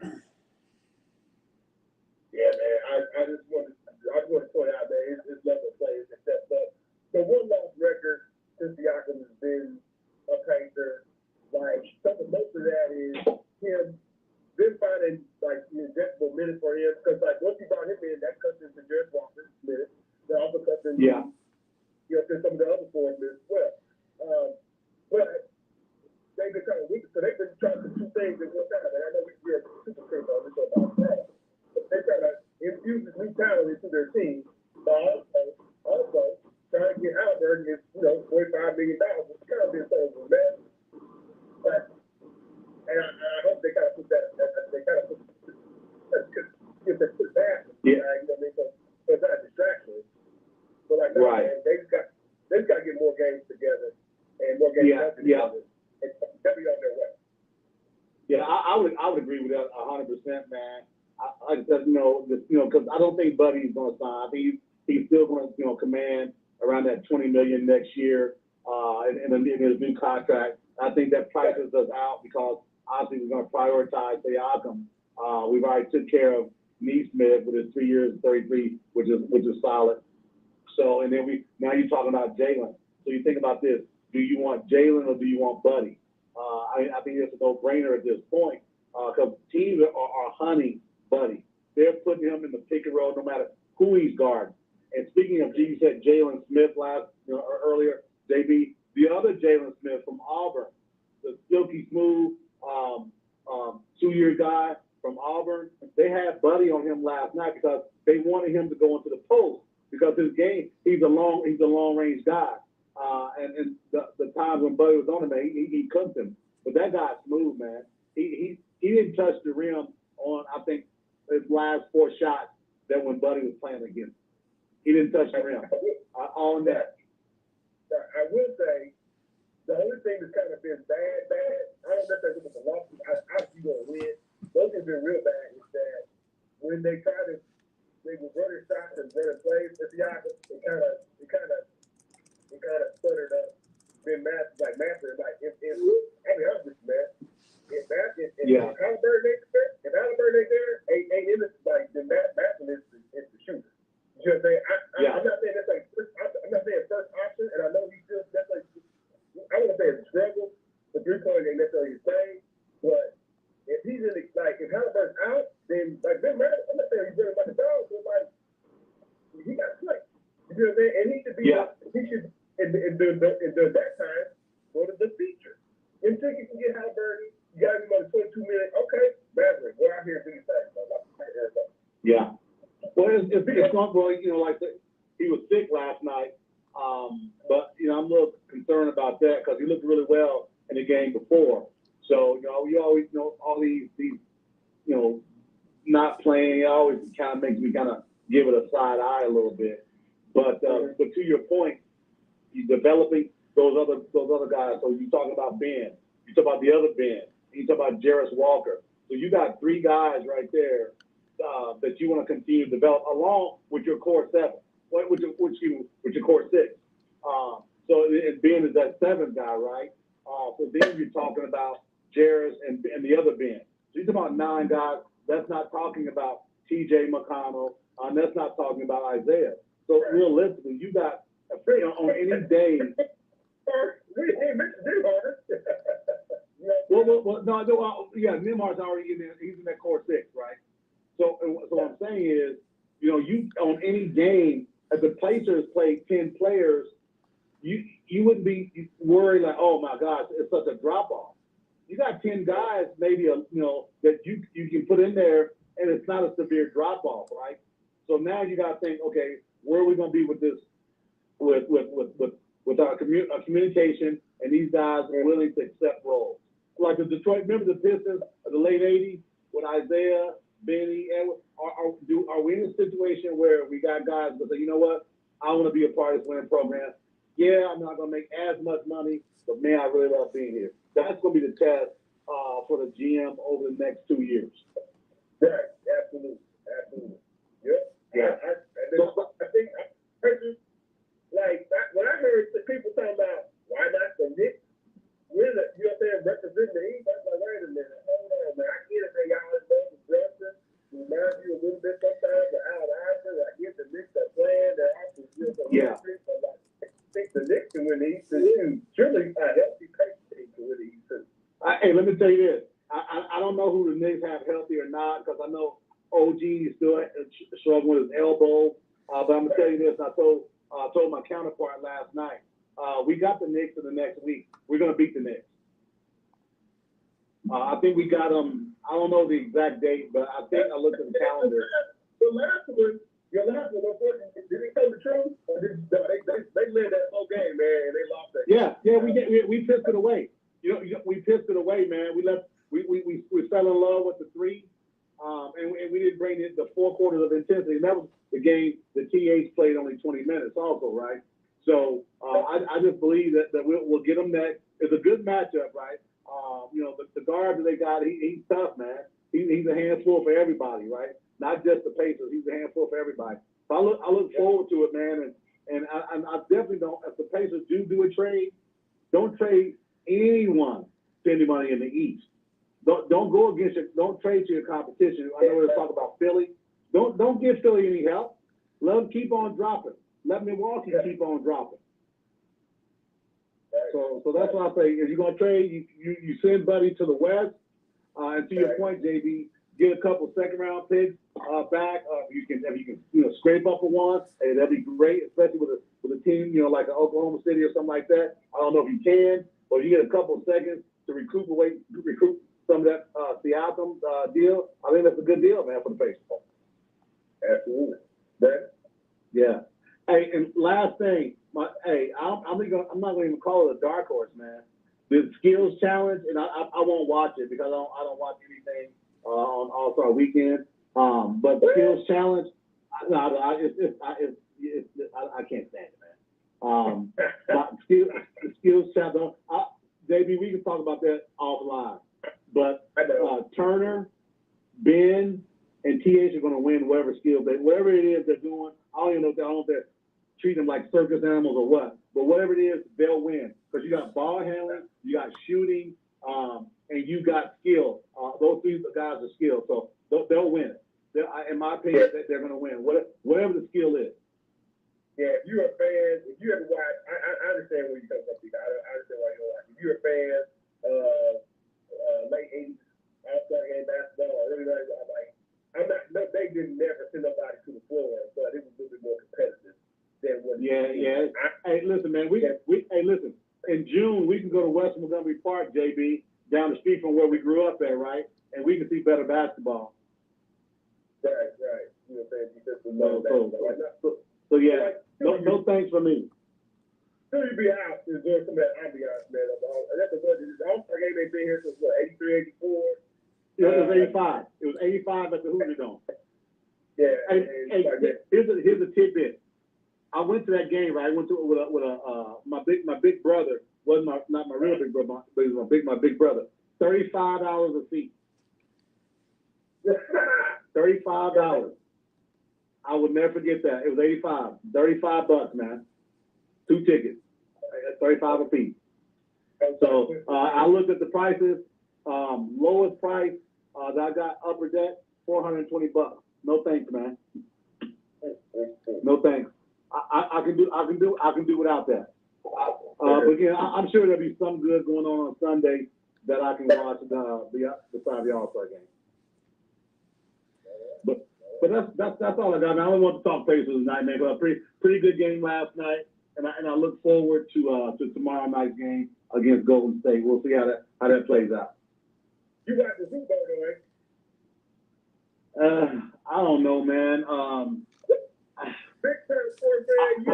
Speaker 3: Yeah, man. I just want to point out that his level of play is stepped up. The one loss record since Siakam has been a Pacer, like most of that is him finding like injectable minutes for him because like once you brought him in, that cuts into Jarrett Walker's minutes. That also cuts into some of the other forwards as well. But they've been kind of weak, so they've been trying to do two things at one time. And I know we're super quick on this about that, but they're trying to infuse this new talent into their team, but also trying to get Halliburton his $45 million, which kind of been so man. But and I hope they kind of put that. They kind of put that. Yeah. So it's not a distraction. But like that, man, they've got to get more games together and more games together. And they'll be on their way.
Speaker 4: Yeah, I would agree with that 100%, man. I said, because I don't think Buddy's going to sign. I think he's still going to, command around that $20 million next year in his new contract. I think that prices us out because obviously we're going to prioritize Siakam. We've already took care of Neesmith with his 3 years, 33, which is solid. So, and then now you're talking about Jalen. So you think about this: do you want Jalen or do you want Buddy? I think it's a no-brainer at this point because teams are hunting Buddy. They're putting him in the pick and roll no matter who he's guarding. And speaking of, you said Jalen Smith earlier, JB, the other Jalen Smith from Auburn, the silky smooth 2-year guy from Auburn, they had Buddy on him last night because they wanted him to go into the post because his game, he's a long range guy. And the times when Buddy was on him, he cooked him. But that guy's smooth, man. He didn't touch the rim on, I think, his last 4 shots that when Buddy was playing against him. He didn't touch the rim. On that.
Speaker 3: I will say, the only thing that's kind of been bad, I don't know if that's a loss. I think you're going to win. Those have been real bad is that when they were running shots and running plays at the opposite, it kind of stuttered up. Been massive. Like, I'm just mad. If Halliburton ain't there, ain't in this, like, then Matson is the shooter. You know what I'm saying? I'm not saying that's like, I'm not saying first option, and I know he's just, that's like, I wouldn't say it's a struggle, but 3-point ain't necessarily his thing, but if he's in the, like, if Halliburton's out, then, like, Ben Matson, I'm not saying he's running like a dog, but, like, he got to play. You know what I'm saying? And he should be, and during that time, go to the feature. Until you can get Halliburton, you got to be about 22 minutes. Okay, Badger, go out here and do your thing.
Speaker 4: Yeah. Well, it's not really, like he was sick last night, but I'm a little concerned about that because he looked really well in the game before. So you always all these not playing, it always kind of makes me kind of give it a side eye a little bit. But to your point, you're developing those other guys. So you talking about Ben, you talk about the other Ben, you talk about Jarris Walker. So you got 3 guys right there that you want to continue to develop along with your core 7, with your core 6. So Ben is that 7th guy, right? So then you're talking about Jarris and the other Ben. So you're talking about 9 guys. That's not talking about T.J. McConnell. That's not talking about Isaiah. So realistically, you got on any day. Nimhar's already in there. He's in that core 6, right? So what I'm saying is, you on any game, if the Pacers play 10 players, you wouldn't be worried like, oh my gosh, it's such a drop off. You got 10 guys maybe that you can put in there, and it's not a severe drop off, right? So now you got to think, okay, where are we going to be with this, with our communication, and these guys are willing to accept roles. Like the Detroit, remember the Pistons of the late '80s with Isaiah, Benny, Edward? Are we in a situation where we got guys that say, you know what, I want to be a part of this winning program. Yeah, I'm not going to make as much money, but man, I really love being here. That's going to be the test for the GM over the next 2 years.
Speaker 3: Right, absolutely. Yep. Yeah. I think when I heard the people talking about why not the Knicks, representing the East, I was like, wait a minute, hold on, man. I get it, they always go to Brunson. Reminds you a little bit sometimes of Al Iverson. I get the Knicks are playing, they're actually still the Olympics, but I think the Knicks can win the East, and surely a healthy Pacers team can win the East too.
Speaker 4: Hey, let me tell you this. I don't know who the Knicks have healthy or not, because I know OG is still struggling with his elbow. But I'm gonna tell you this. I told my counterpart last night. We got the Knicks in the next week. We're gonna beat the Knicks. I think we got them. I don't know the exact date, but I think I looked at the calendar.
Speaker 3: The last one, unfortunately, did it come true? Or they led that whole game, man, and they lost that.
Speaker 4: Yeah, we pissed it away. We pissed it away, man. We fell in love with the 3, and we didn't bring the 4 quarters of intensity. And that was the game the TH played only 20 minutes, also, right? So I just believe that we'll get them next. It's a good matchup, right? The guard that they got, he's tough, man. He's a handful for everybody, right? Not just the Pacers. He's a handful for everybody. So I look forward to it, man. And I definitely don't. If the Pacers do a trade, don't trade anyone to anybody in the East. Don't go against it. Don't trade to your competition. I know we're talking about Philly. Don't give Philly any help. Let them keep on dropping. Let Milwaukee keep on dropping. So that's why I say if you're gonna trade, you send Buddy to the West. And to your point, JB, get a couple second-round picks back. If you can scrape up for one, hey, that'd be great, especially with a team like an Oklahoma City or something like that. I don't know if you can, but you get a couple of seconds to recruit some of that Siakam deal. I think that's a good deal, man, for the Pacers.
Speaker 3: Absolutely. Man.
Speaker 4: Yeah. Hey, and last thing, I'm not gonna even call it a dark horse, man. The skills challenge, and I won't watch it because I don't watch anything on All-Star Weekend. But the skills challenge, I can't stand it, man. The skills challenge, JB, we can talk about that offline. But Turner, Ben, and TH are going to win whatever it is they're doing. I don't even know if they're treating them like circus animals or what. But whatever it is, they'll win. Because you got ball handling, you got shooting, and you got skill. Those 3 guys are skilled. So they'll win it. In my opinion, they're going to win, whatever the skill is.
Speaker 3: Yeah, if you're a fan, if you ever watch, I understand where you're coming from, Peter. I understand why you don't watch. If you're a fan of late 80s All-Star game basketball, they didn't never send nobody to the floor, but it was a little bit more competitive than what it
Speaker 4: Yeah. Hey, listen, man. Hey, listen. In June, we can go to West Montgomery Park, JB, down the street from where we grew up at, right? And we can see better basketball.
Speaker 3: Right. You know what I'm saying?
Speaker 4: So yeah, no thanks for me.
Speaker 3: Still, you be out enjoying some of that ambiance, man. That's the budget. The All-Star game ain't been here since what, 83, 84?
Speaker 4: It was 85. It was 85 at the Hoosier Dome.
Speaker 3: Yeah.
Speaker 4: Hey, here's a tidbit. I went to that game, right? I went to it with my big brother. Not my real big brother, but it was my big brother. $35 a seat. $35. I would never forget that. It was 85. $35, man. 2 tickets. 35 a piece. So I looked at the prices. Lowest price that I got upper deck, $420. No thanks, man. No thanks. I can do without that. But again, I'm sure there'll be some good going on Sunday that I can watch beside the All-Star game. But that's all I got. Man, I don't want to talk Pacers tonight, man. But a pretty good game last night, and I look forward to tomorrow night's game against Golden State. We'll see how that plays out.
Speaker 3: You got the Super Bowl, right?
Speaker 4: I don't know, man.
Speaker 3: Big time sports fan. You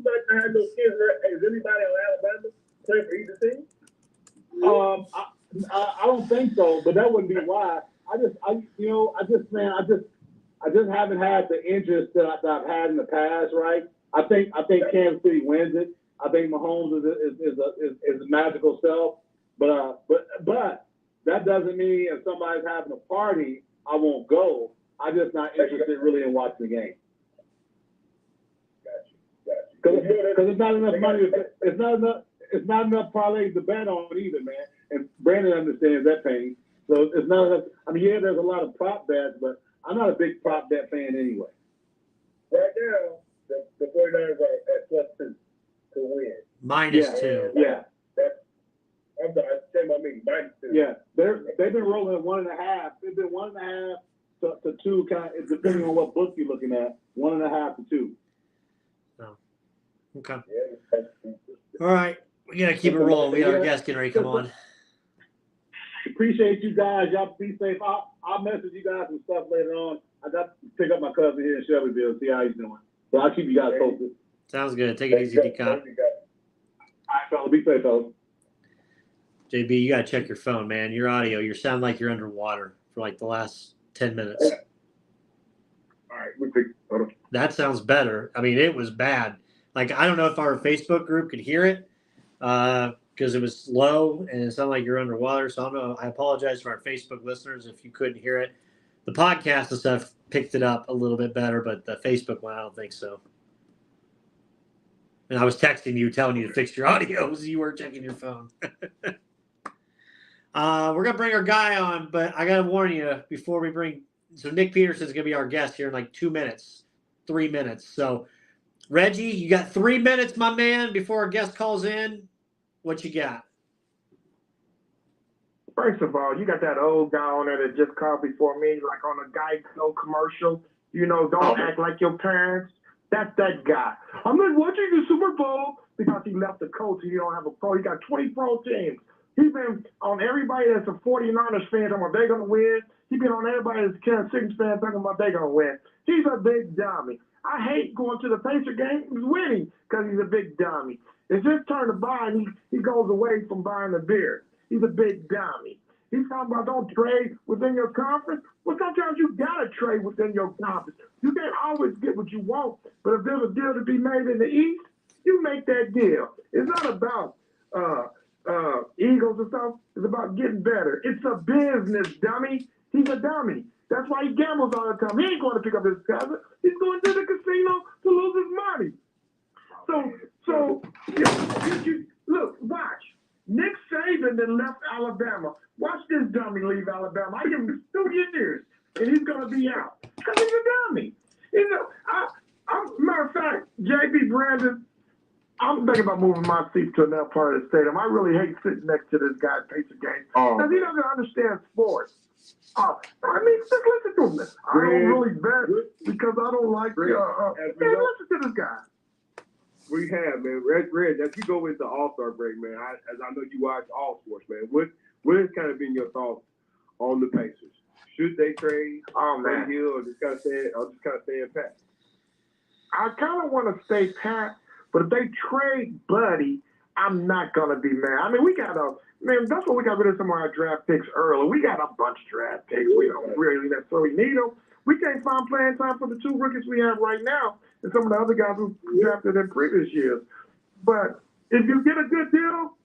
Speaker 3: might not have no kids. Is anybody on Alabama playing for either team?
Speaker 4: I don't think so, but that wouldn't be why. I just haven't had the interest that I've had in the past, right? I think Kansas City wins it. I think Mahomes is a magical self, but that doesn't mean if somebody's having a party, I won't go. I'm just not interested really in watching the game. Because it's not enough money. It's not enough parlays to bet on either, man. And Brandon understands that pain. So it's not enough. I mean, yeah, there's a lot of prop bets, but I'm not a big prop bet fan anyway.
Speaker 3: Right now, the 49ers are at +2 to win.
Speaker 2: -2.
Speaker 4: Yeah.
Speaker 3: I'm sorry, say my meaning. -2.
Speaker 4: Yeah, they've been rolling at 1.5. They've been 1.5 to 2, kind of depending on what book you're looking at. 1.5 to 2.
Speaker 2: Oh. Okay.
Speaker 3: Yeah.
Speaker 2: All right. We gotta keep it rolling. We got our guest getting ready to come on.
Speaker 4: Appreciate you guys. Y'all be safe. I'll message you guys some stuff later on. I got to pick up my cousin here in Shelbyville, see how he's doing. So I'll keep you guys posted.
Speaker 2: Sounds good. Take it easy, D-Cop.
Speaker 4: All right, fellas. Be safe, fellas.
Speaker 2: JB, you gotta check your phone, man. Your audio, you sound like you're underwater for like the last 10 minutes.
Speaker 3: All right, we fix it.
Speaker 2: That sounds better. I mean, it was bad. Like, I don't know if our Facebook group could hear it because it was low and it sounded like you're underwater. So I apologize to our Facebook listeners if you couldn't hear it. The podcast and stuff picked it up a little bit better, but the Facebook one, I don't think so. And I was texting you, telling you to fix your audio so you weren't checking your phone. We're going to bring our guy on, but I got to warn you before we bring – so Nick Peterson's going to be our guest here in like 2 minutes, 3 minutes. So, Reggie, you got 3 minutes, my man, before our guest calls in. What you got?
Speaker 5: First of all, you got that old guy on there that just called before me, like on a Geico commercial. You know, don't act like your parents. That's that guy. I'm not watching the Super Bowl because he left the coach and he don't have a pro. He got 20 pro teams. He's been on everybody that's a 49ers fan talking about they're going to win. He's been on everybody that's a Kansas City fan talking about they're going to win. He's a big dummy. I hate going to the Pacer game. He's winning because he's a big dummy. It's his turn to buy, and he goes away from buying the beer. He's a big dummy. He's talking about don't trade within your conference. Well, sometimes you got to trade within your conference. You can't always get what you want, but if there's a deal to be made in the East, you make that deal. It's not about egos and stuff. It's about getting better. It's a business, dummy. He's a dummy. That's why he gambles all the time. He ain't going to pick up his cousin. He's going to the casino to lose his money. So look, watch. Nick Saban then left Alabama. Watch this dummy leave Alabama. I give him 2 years, and he's going to be out because he's a dummy. You know, matter of fact, JB Brandon, I'm thinking about moving my seat to another part of the stadium. I really hate sitting next to this guy at Pacer game because he doesn't understand sports. I mean, just listen to him. I don't really bet because I don't like. Listen to this guy.
Speaker 3: We have, man. Reg, as we go into All-Star break, man, as I know you watch all sports, man, what has kind of been your thoughts on the Pacers? Should they trade Buddy Hill or just kind of stay pat?
Speaker 5: I kind of want to stay pat, but if they trade Buddy, I'm not going to be mad. I mean, that's why we got rid of some of our draft picks early. We got a bunch of draft picks. We don't really necessarily need them. We can't find playing time for the two rookies we have right now and some of the other guys who drafted in previous years. But if you get a good deal,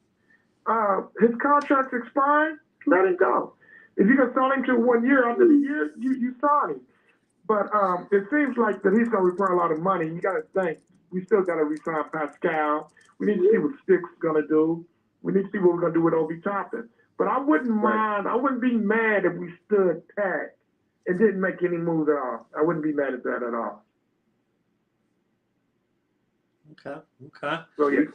Speaker 5: his contract's expiring, let him go. If you can sell him to 1 year, after the year, you sign him. But it seems like that he's going to require a lot of money. You got to think, we still got to re-sign Pascal. We need to see what Stick's going to do. We need to see what we're going to do with Obi Toppin. But I wouldn't mind, I wouldn't be mad if we stood pat and didn't make any moves at all. I wouldn't be mad at that at all.
Speaker 2: Okay.
Speaker 5: So, and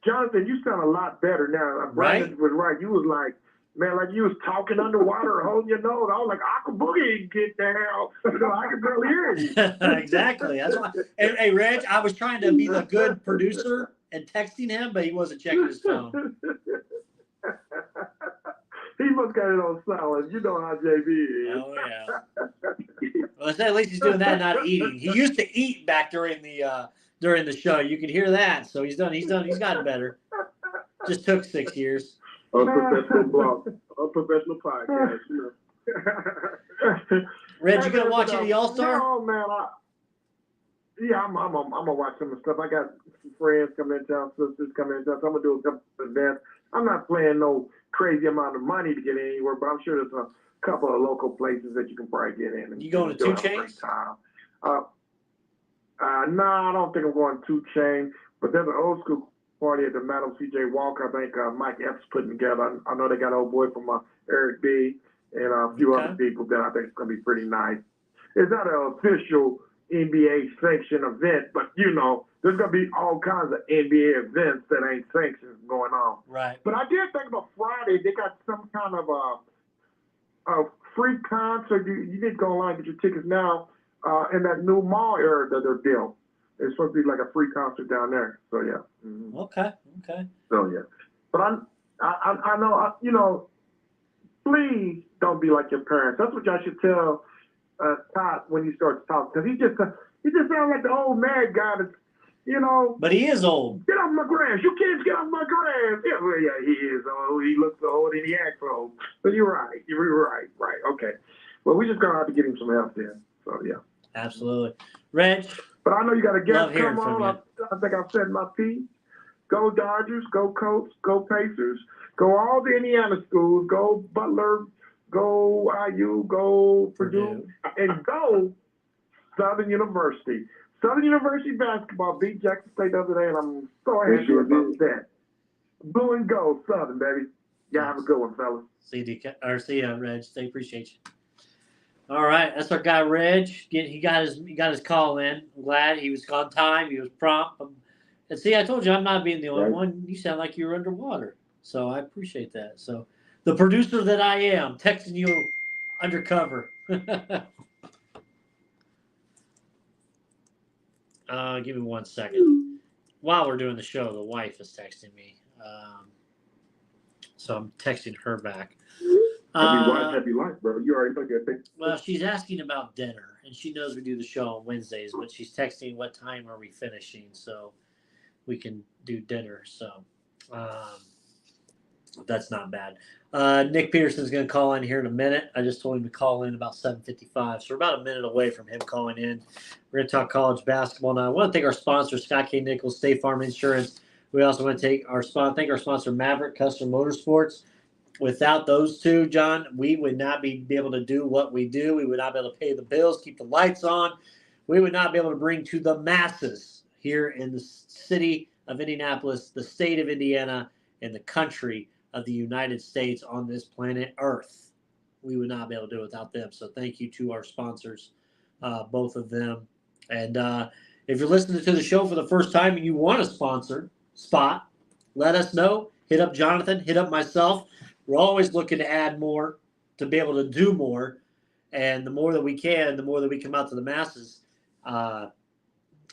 Speaker 5: Jonathan, you sound a lot better now. Brandon was right. You was like, man, like you was talking underwater, holding your nose. I was like, Aqua Boogie, get the hell. I can barely hear you.
Speaker 2: Exactly. That's why. Hey, Reg, I was trying to be the good producer and texting him, but he wasn't checking his phone.
Speaker 5: He must got it on silent. You know how JB is.
Speaker 2: Oh, yeah. Well, at least he's doing that, not eating. He used to eat back during the show. You could hear that. So he's gotten better. Just took 6 years.
Speaker 3: Unprofessional blog, unprofessional podcast. You know.
Speaker 2: Reg, you gonna watch any All-Star?
Speaker 5: No, man. I'm gonna watch some of the stuff. I got some friends coming in town, sisters coming in town. So I'm gonna do a couple of events. I'm not playing no crazy amount of money to get anywhere, but I'm sure there's a couple of local places that you can probably get in. And
Speaker 2: you going to 2 Chainz?
Speaker 5: No, I don't think I'm going to 2 Chainz, but there's an old school party at the Madam C.J. Walker. I think Mike Epps putting together. I know they got an old boy from Eric B. and a few other people that I think is going to be pretty nice. It's not an official NBA sanctioned event, but you know, there's going to be all kinds of NBA events that ain't sanctioned going on.
Speaker 2: Right.
Speaker 5: But I did think about Friday. They got some kind of a free concert. You need to go online and get your tickets now in that new mall area that they're built. It's supposed to be like a free concert down there. So yeah. Mm-hmm.
Speaker 2: Okay.
Speaker 5: So yeah. But I know you know. Please don't be like your parents. That's what y'all should tell Todd when he starts talking, because he just sounds like the old mad guy that's, you know.
Speaker 2: But he is old.
Speaker 5: Get off my grass. You kids get off my grass. Yeah, well, yeah, he is old. He looks old and he acts old. But you're right. You're right. Right. Okay. Well, we just gonna have to get him some help then. So yeah.
Speaker 2: Absolutely. Reg.
Speaker 5: But I know you got a guest come on.
Speaker 2: I
Speaker 5: think I've said my piece. Go Dodgers. Go Colts. Go Pacers. Go all the Indiana schools. Go Butler. Go IU. Go Purdue. And go Southern University. Southern University basketball beat Jackson State the other day, and I'm so happy about that. Blue and gold, Southern, baby. Y'all have a good one, fellas.
Speaker 2: See ya, Reg. They appreciate you. All right, that's our guy, Reg. He got his call in. I'm glad he was on time. He was prompt. And see, I told you I'm not being the only one. You sound like you were underwater, so I appreciate that. So, the producer that I am, texting you undercover. Give me 1 second. While we're doing the show, the wife is texting me, so I'm texting her back.
Speaker 3: Happy life, bro. You already took that thing.
Speaker 2: Well, she's asking about dinner, and she knows we do the show on Wednesdays, but she's texting what time are we finishing so we can do dinner. So that's not bad. Nick Peterson's going to call in here in a minute. I just told him to call in about 7:55, so we're about a minute away from him calling in. We're going to talk college basketball now. I want to thank our sponsor, Scott K. Nichols, State Farm Insurance. We also want to thank our sponsor, Maverick Custom Motorsports. Without those two, John, we would not be able to do what we do. We would not be able to pay the bills, keep the lights on. We would not be able to bring to the masses here in the city of Indianapolis, the state of Indiana, and the country of the United States on this planet Earth. We would not be able to do it without them. So thank you to our sponsors, both of them. And if you're listening to the show for the first time and you want a sponsor spot, let us know. Hit up Jonathan, hit up myself. We're always looking to add more, to be able to do more. And the more that we can, the more that we come out to the masses,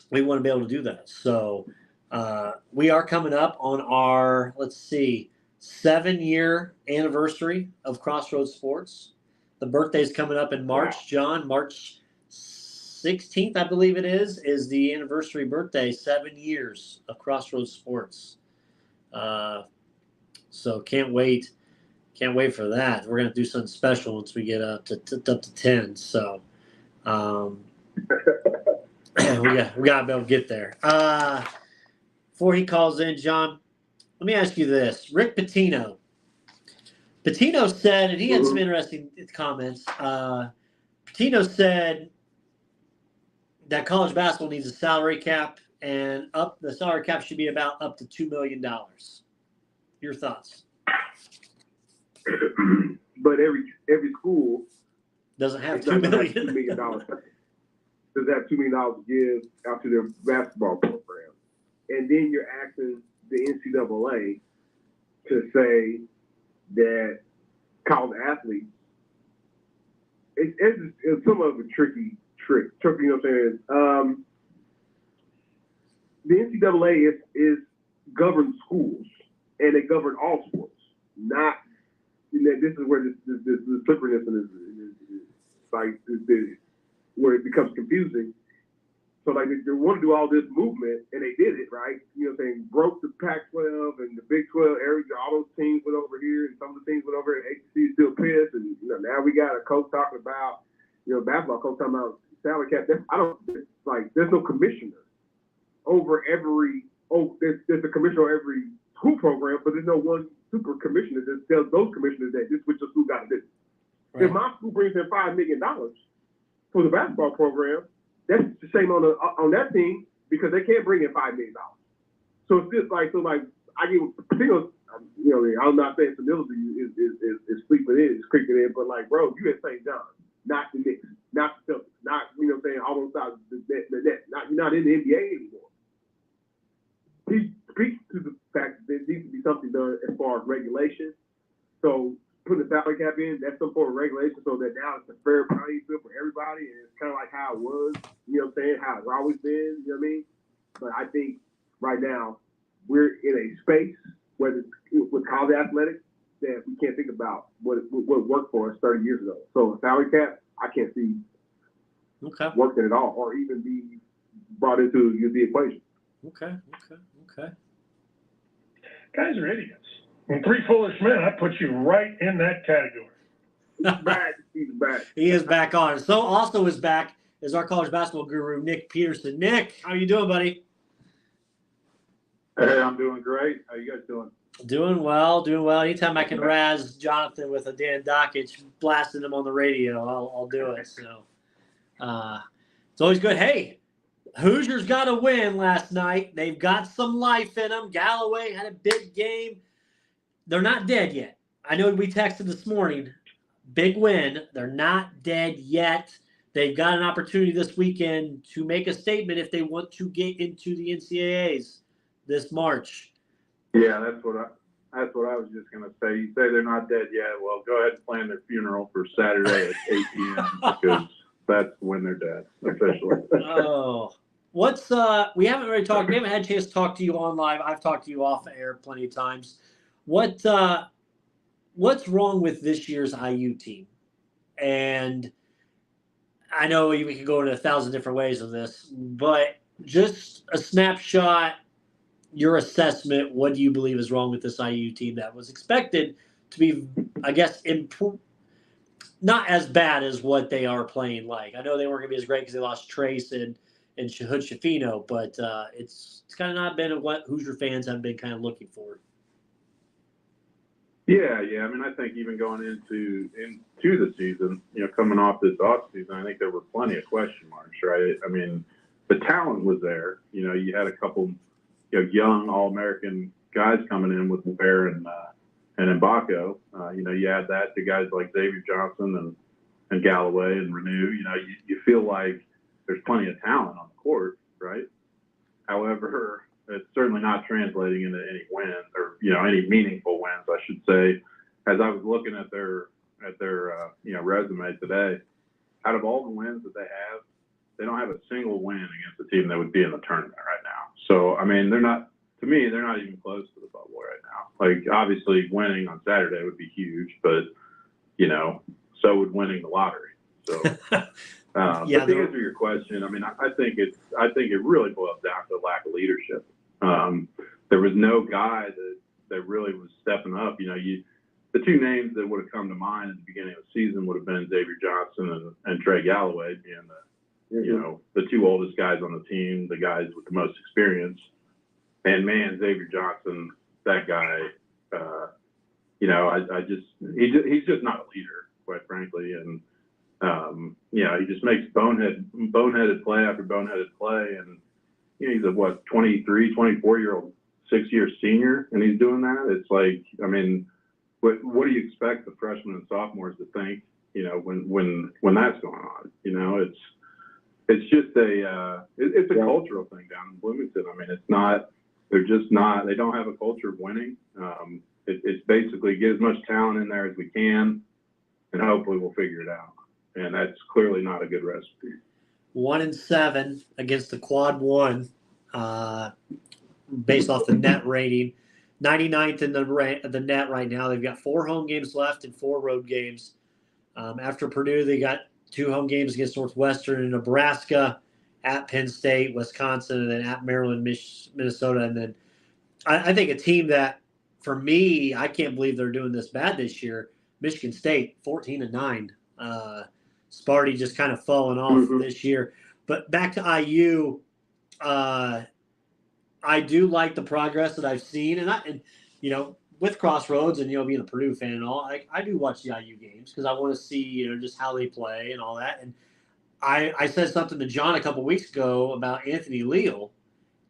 Speaker 2: we want to be able to do that. So we are coming up on our, let's see, 7-year anniversary of Crossroads Sports. The birthday's coming up in March,
Speaker 3: Wow.
Speaker 2: John. March 16th, I believe it is the anniversary birthday, 7 years of Crossroads Sports. So can't wait for that. We're going to do something special once we get up to 10. So we got to be able to get there. Before he calls in, John, let me ask you this. Rick Pitino. Pitino said, and he had some interesting comments. Pitino said that college basketball needs a salary cap, and the salary cap should be about up to $2 million. Your thoughts?
Speaker 3: But every school
Speaker 2: Doesn't have
Speaker 3: is
Speaker 2: $2
Speaker 3: not gonna have
Speaker 2: million.
Speaker 3: $2 million. Does have $2 million to give out to their basketball program, and then you're asking the NCAA to say that college athletes. It's some of a tricky trick. You know what I'm saying? The NCAA is govern schools, and they govern all sports. Not, this is where this slipperiness is like where it becomes confusing. So like they want to do all this movement, and they did it, right? You know what I'm saying? Broke the Pac-12 and the Big 12 area. All those teams went over here, and some of the teams went over here. And ACC is still pissed, and now we got a coach talking about, basketball coach talking about salary cap. There's no commissioner over every. There's a commissioner over every school program, but there's no one super commissioner that tells those commissioners that this is what your school got to do. Right. If my school brings in $5 million for the basketball program, that's the same on that team because they can't bring in $5 million. So it's just I get Pitino. I'm not saying stability is sleeping in, is creeping in, but bro, you at St. John, not the Knicks, not the Celtics, not all those sides of the net. You're not in the NBA anymore. He speaks to the fact that there needs to be something done as far as regulation. So putting the salary cap in, that's some form of regulation so that now it's a fair playing field for everybody, and it's kind of like how it was, how it's always been, you know what I mean? But I think right now we're in a space where with college athletics that we can't think about what worked for us 30 years ago. So a salary cap, I can't see working at all or even be brought into the equation.
Speaker 2: Okay.
Speaker 6: Guys are idiots. In Three Foolish Men, I put you right in that category.
Speaker 3: He's back.
Speaker 2: He is back on. So also is back is our college basketball guru, Nick Peterson. Nick, how you doing, buddy?
Speaker 7: Hey, I'm doing great. How you guys doing?
Speaker 2: Doing well. Anytime I can razz Jonathan with a Dan Dockich, blasting him on the radio, I'll do it. So it's always good. Hey, Hoosiers got a win last night. They've got some life in them. Galloway had a big game. They're not dead yet. I know we texted this morning. Big win. They're not dead yet. They've got an opportunity this weekend to make a statement if they want to get into the NCAAs this March.
Speaker 7: Yeah, that's what I was just gonna say. You say they're not dead yet. Well, go ahead and plan their funeral for Saturday at 8 p.m. because that's when they're dead officially.
Speaker 2: Oh, we haven't really talked. We haven't had a chance to talk to you on live. I've talked to you off air plenty of times. What's wrong with this year's IU team? And I know we could go in 1,000 different ways of this, but just a snapshot, your assessment, what do you believe is wrong with this IU team that was expected to be, I guess, not as bad as what they are playing like? I know they weren't going to be as great because they lost Trace and Hood Shafino, but it's kind of not been what Hoosier fans have been kind of looking for.
Speaker 7: Yeah. I mean, I think even going into the season, coming off this off season, I think there were plenty of question marks, right? I mean, the talent was there. You had a couple, young All-American guys coming in with Bear and Mbako. You add that to guys like Xavier Johnson and Galloway and Renew. You feel like there's plenty of talent on the court, right? However, it's certainly not translating into any wins or any meaningful wins, I should say. As I was looking at their resume today, out of all the wins that they have, They don't have a single win against a team that would be in the tournament right now. So, I mean, they're not even close to the bubble right now. Like, obviously, winning on Saturday would be huge, but, so would winning the lottery. So, but to answer your question, I mean, I think it really boils down to lack of leadership. There was no guy that really was stepping up. The two names that would have come to mind at the beginning of the season would have been Xavier Johnson and Trey Galloway being the two oldest guys on the team, the guys with the most experience. And man, Xavier Johnson, that guy, he's just not a leader, quite frankly. And, he just makes boneheaded play after boneheaded play. And, he's a 23, 24-year-old, 6-year senior, and he's doing that. It's like, I mean, what do you expect the freshmen and sophomores to think, when that's going on? It's just it's a cultural thing down in Bloomington. I mean, they don't have a culture of winning. It's basically get as much talent in there as we can, and hopefully we'll figure it out. And that's clearly not a good recipe.
Speaker 2: 1-7 against the quad one, based off the net rating. 99th in the net right now. They've got 4 home games left and 4 road games. After Purdue, they got 2 home games against Northwestern and Nebraska, at Penn State, Wisconsin, and then at Maryland, Minnesota. And then I think a team that, for me, I can't believe they're doing this bad this year, Michigan State, 14-9. Sparty just kind of fallen off this year. But back to IU, I do like the progress that I've seen. And with Crossroads and, being a Purdue fan and all, I do watch the IU games because I want to see, just how they play and all that. And I said something to John a couple weeks ago about Anthony Leal.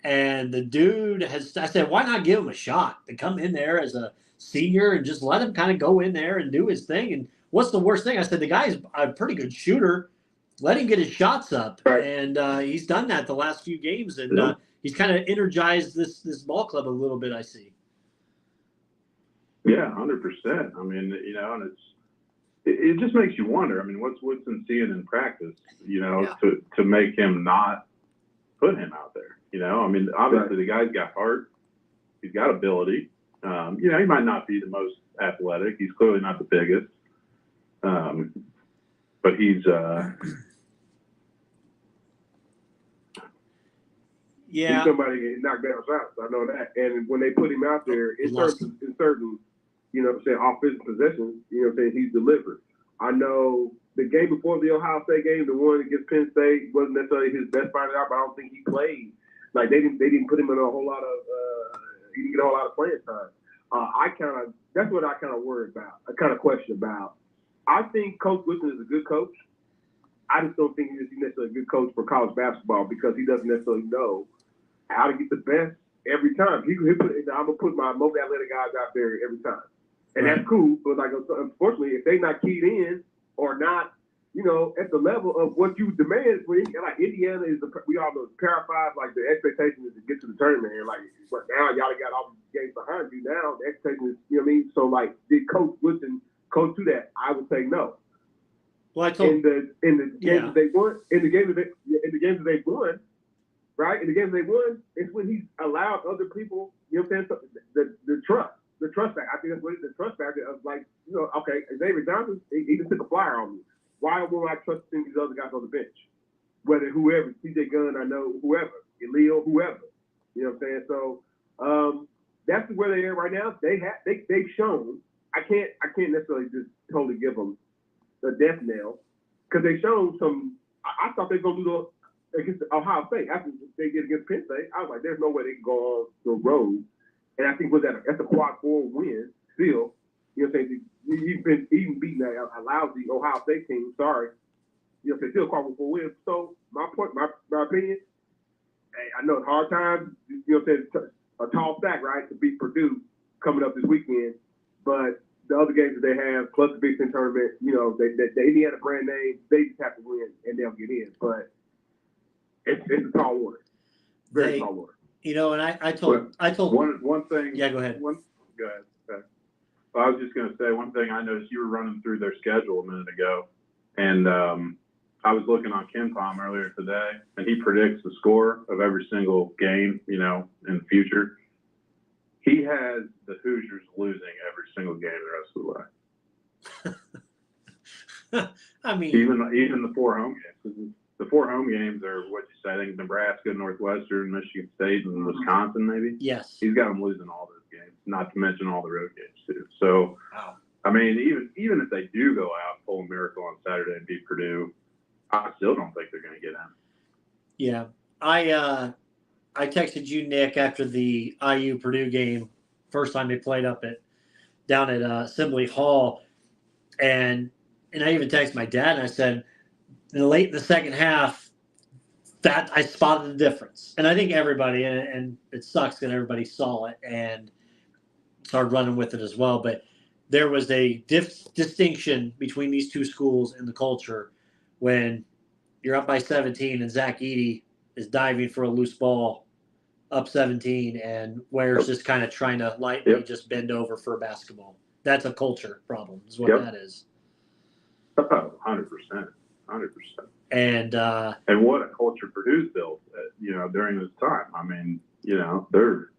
Speaker 2: And the dude I said, why not give him a shot to come in there as a senior and just let him kind of go in there and do his thing? And what's the worst thing? I said, the guy's a pretty good shooter. Let him get his shots up. Right. And he's done that the last few games. And he's kind of energized this ball club a little bit, I see.
Speaker 7: Yeah, 100%. I mean, and it just makes you wonder. I mean, what's Woodson seeing in practice, to make him not put him out there? I mean, obviously the guy's got heart. He's got ability. He might not be the most athletic. He's clearly not the biggest. But he's
Speaker 3: he's somebody getting knocked down shots. I know that. And when they put him out there, in certain offensive possessions, he's delivered. I know the game before the Ohio State game, the one against Penn State, wasn't necessarily his best fight out, but I don't think he played. Like they didn't put him in a whole lot of he didn't get a whole lot of playing time. That's what I kind of worry about. I kind of question about. I think Coach Woodson is a good coach. I just don't think he's necessarily a good coach for college basketball because he doesn't necessarily know how to get the best every time. I'm gonna put my most athletic guys out there every time, and that's cool. But unfortunately, if they're not keyed in or not, at the level of what you demand, like Indiana is, we all know Power 5. Like the expectation is to get to the tournament, and but now y'all got all these games behind you. Now the expectation is, So did Coach Woodson coach to that? I would say no.
Speaker 2: Well, I told
Speaker 3: in the games that they won, in the games that they won, right? In the games they won, it's when he's allowed other people, the trust factor. I think that's what it is, the trust factor of okay, Xavier Johnson, he just took a flyer on me. Why would I trust these other guys on the bench? Whether whoever, TJ Gunn, I know whoever, Leo, whoever. You know what I'm saying? So that's where they are right now. They've shown. I can't necessarily just totally give them the death knell because they showed some. I thought they were gonna do against Ohio State after they did against Penn State. I was like, there's no way they can go on the road. And I think that's a quad 4 win still. You know what I'm saying? You've been even beating a lousy Ohio State team. Sorry. You know what I'm saying? Still a quad 4 win. So my opinion, hey, I know it's hard times. You know what I'm saying? A tall stack, right, to beat Purdue coming up this weekend. But the other games that they have, plus the Big Ten tournament, the Indiana brand name, they just have to win and they'll get in. But it's a tall order. Very tall order.
Speaker 2: And I told
Speaker 7: one thing.
Speaker 2: Yeah, go ahead.
Speaker 7: Go ahead. Okay. Well, I was just going to say one thing. I noticed you were running through their schedule a minute ago, and I was looking on KenPom earlier today, and he predicts the score of every single game, in the future. He has the Hoosiers losing every single game the rest of the way.
Speaker 2: I mean,
Speaker 7: even the 4 home games. The 4 home games are what you say. I think Nebraska, Northwestern, Michigan State, and Wisconsin, maybe.
Speaker 2: yes.
Speaker 7: He's got them losing all those games, not to mention all the road games too. So,
Speaker 2: Wow.
Speaker 7: I mean, even if they do go out and pull a miracle on Saturday and beat Purdue, I still don't think they're going to get in.
Speaker 2: Yeah, I texted you, Nick, after the IU Purdue game, first time they played down at Assembly Hall, and I even texted my dad and I said, in the second half, that I spotted the difference, and I think everybody, and it sucks that everybody saw it and started running with it as well, but there was a distinction between these two schools in the culture when you're up by 17 and Zach Edey is diving for a loose ball up 17 and Ware's just kind of trying to lightly just bend over for a basketball. That's a culture problem is what that is.
Speaker 7: 100%. 100%.
Speaker 2: And
Speaker 7: what a culture Purdue's built, during this time. I mean, they're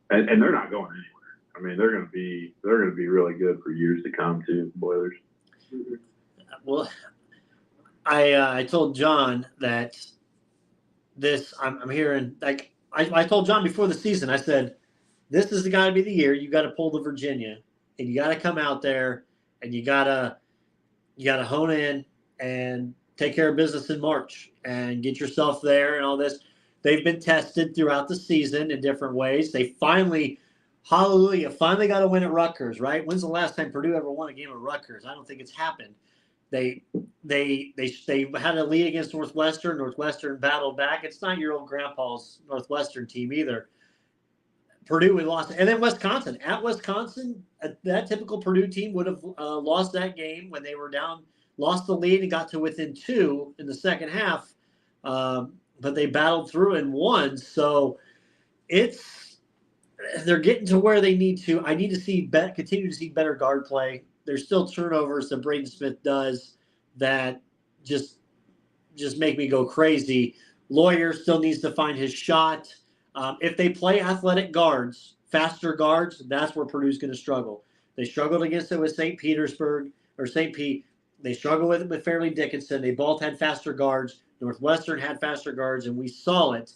Speaker 7: not going anywhere. I mean, they're going to be really good for years to come too, Boilers.
Speaker 2: Well, I told John that I'm hearing, like, I told John before the season, I said, this is got to be the year you got to pull the Virginia, and you got to come out there and you got to hone in and take care of business in March and get yourself there and all this. They've been tested throughout the season in different ways. They finally got a win at Rutgers, right? When's the last time Purdue ever won a game at Rutgers? I don't think it's happened. They had a lead against Northwestern. Northwestern battled back. It's not your old grandpa's Northwestern team either. Purdue, we lost. And then Wisconsin. At Wisconsin, that typical Purdue team would have lost that game when they were down, lost the lead and got to within 2 in the second half. But they battled through and won. So they're getting to where they need to. I need to continue to see better guard play. There's still turnovers that Braden Smith does that just make me go crazy. Lawyer still needs to find his shot. If they play athletic guards, faster guards, that's where Purdue's going to struggle. They struggled against it with St. Petersburg or St. Pete. They struggled with it with Fairleigh Dickinson. They both had faster guards. Northwestern had faster guards, and we saw it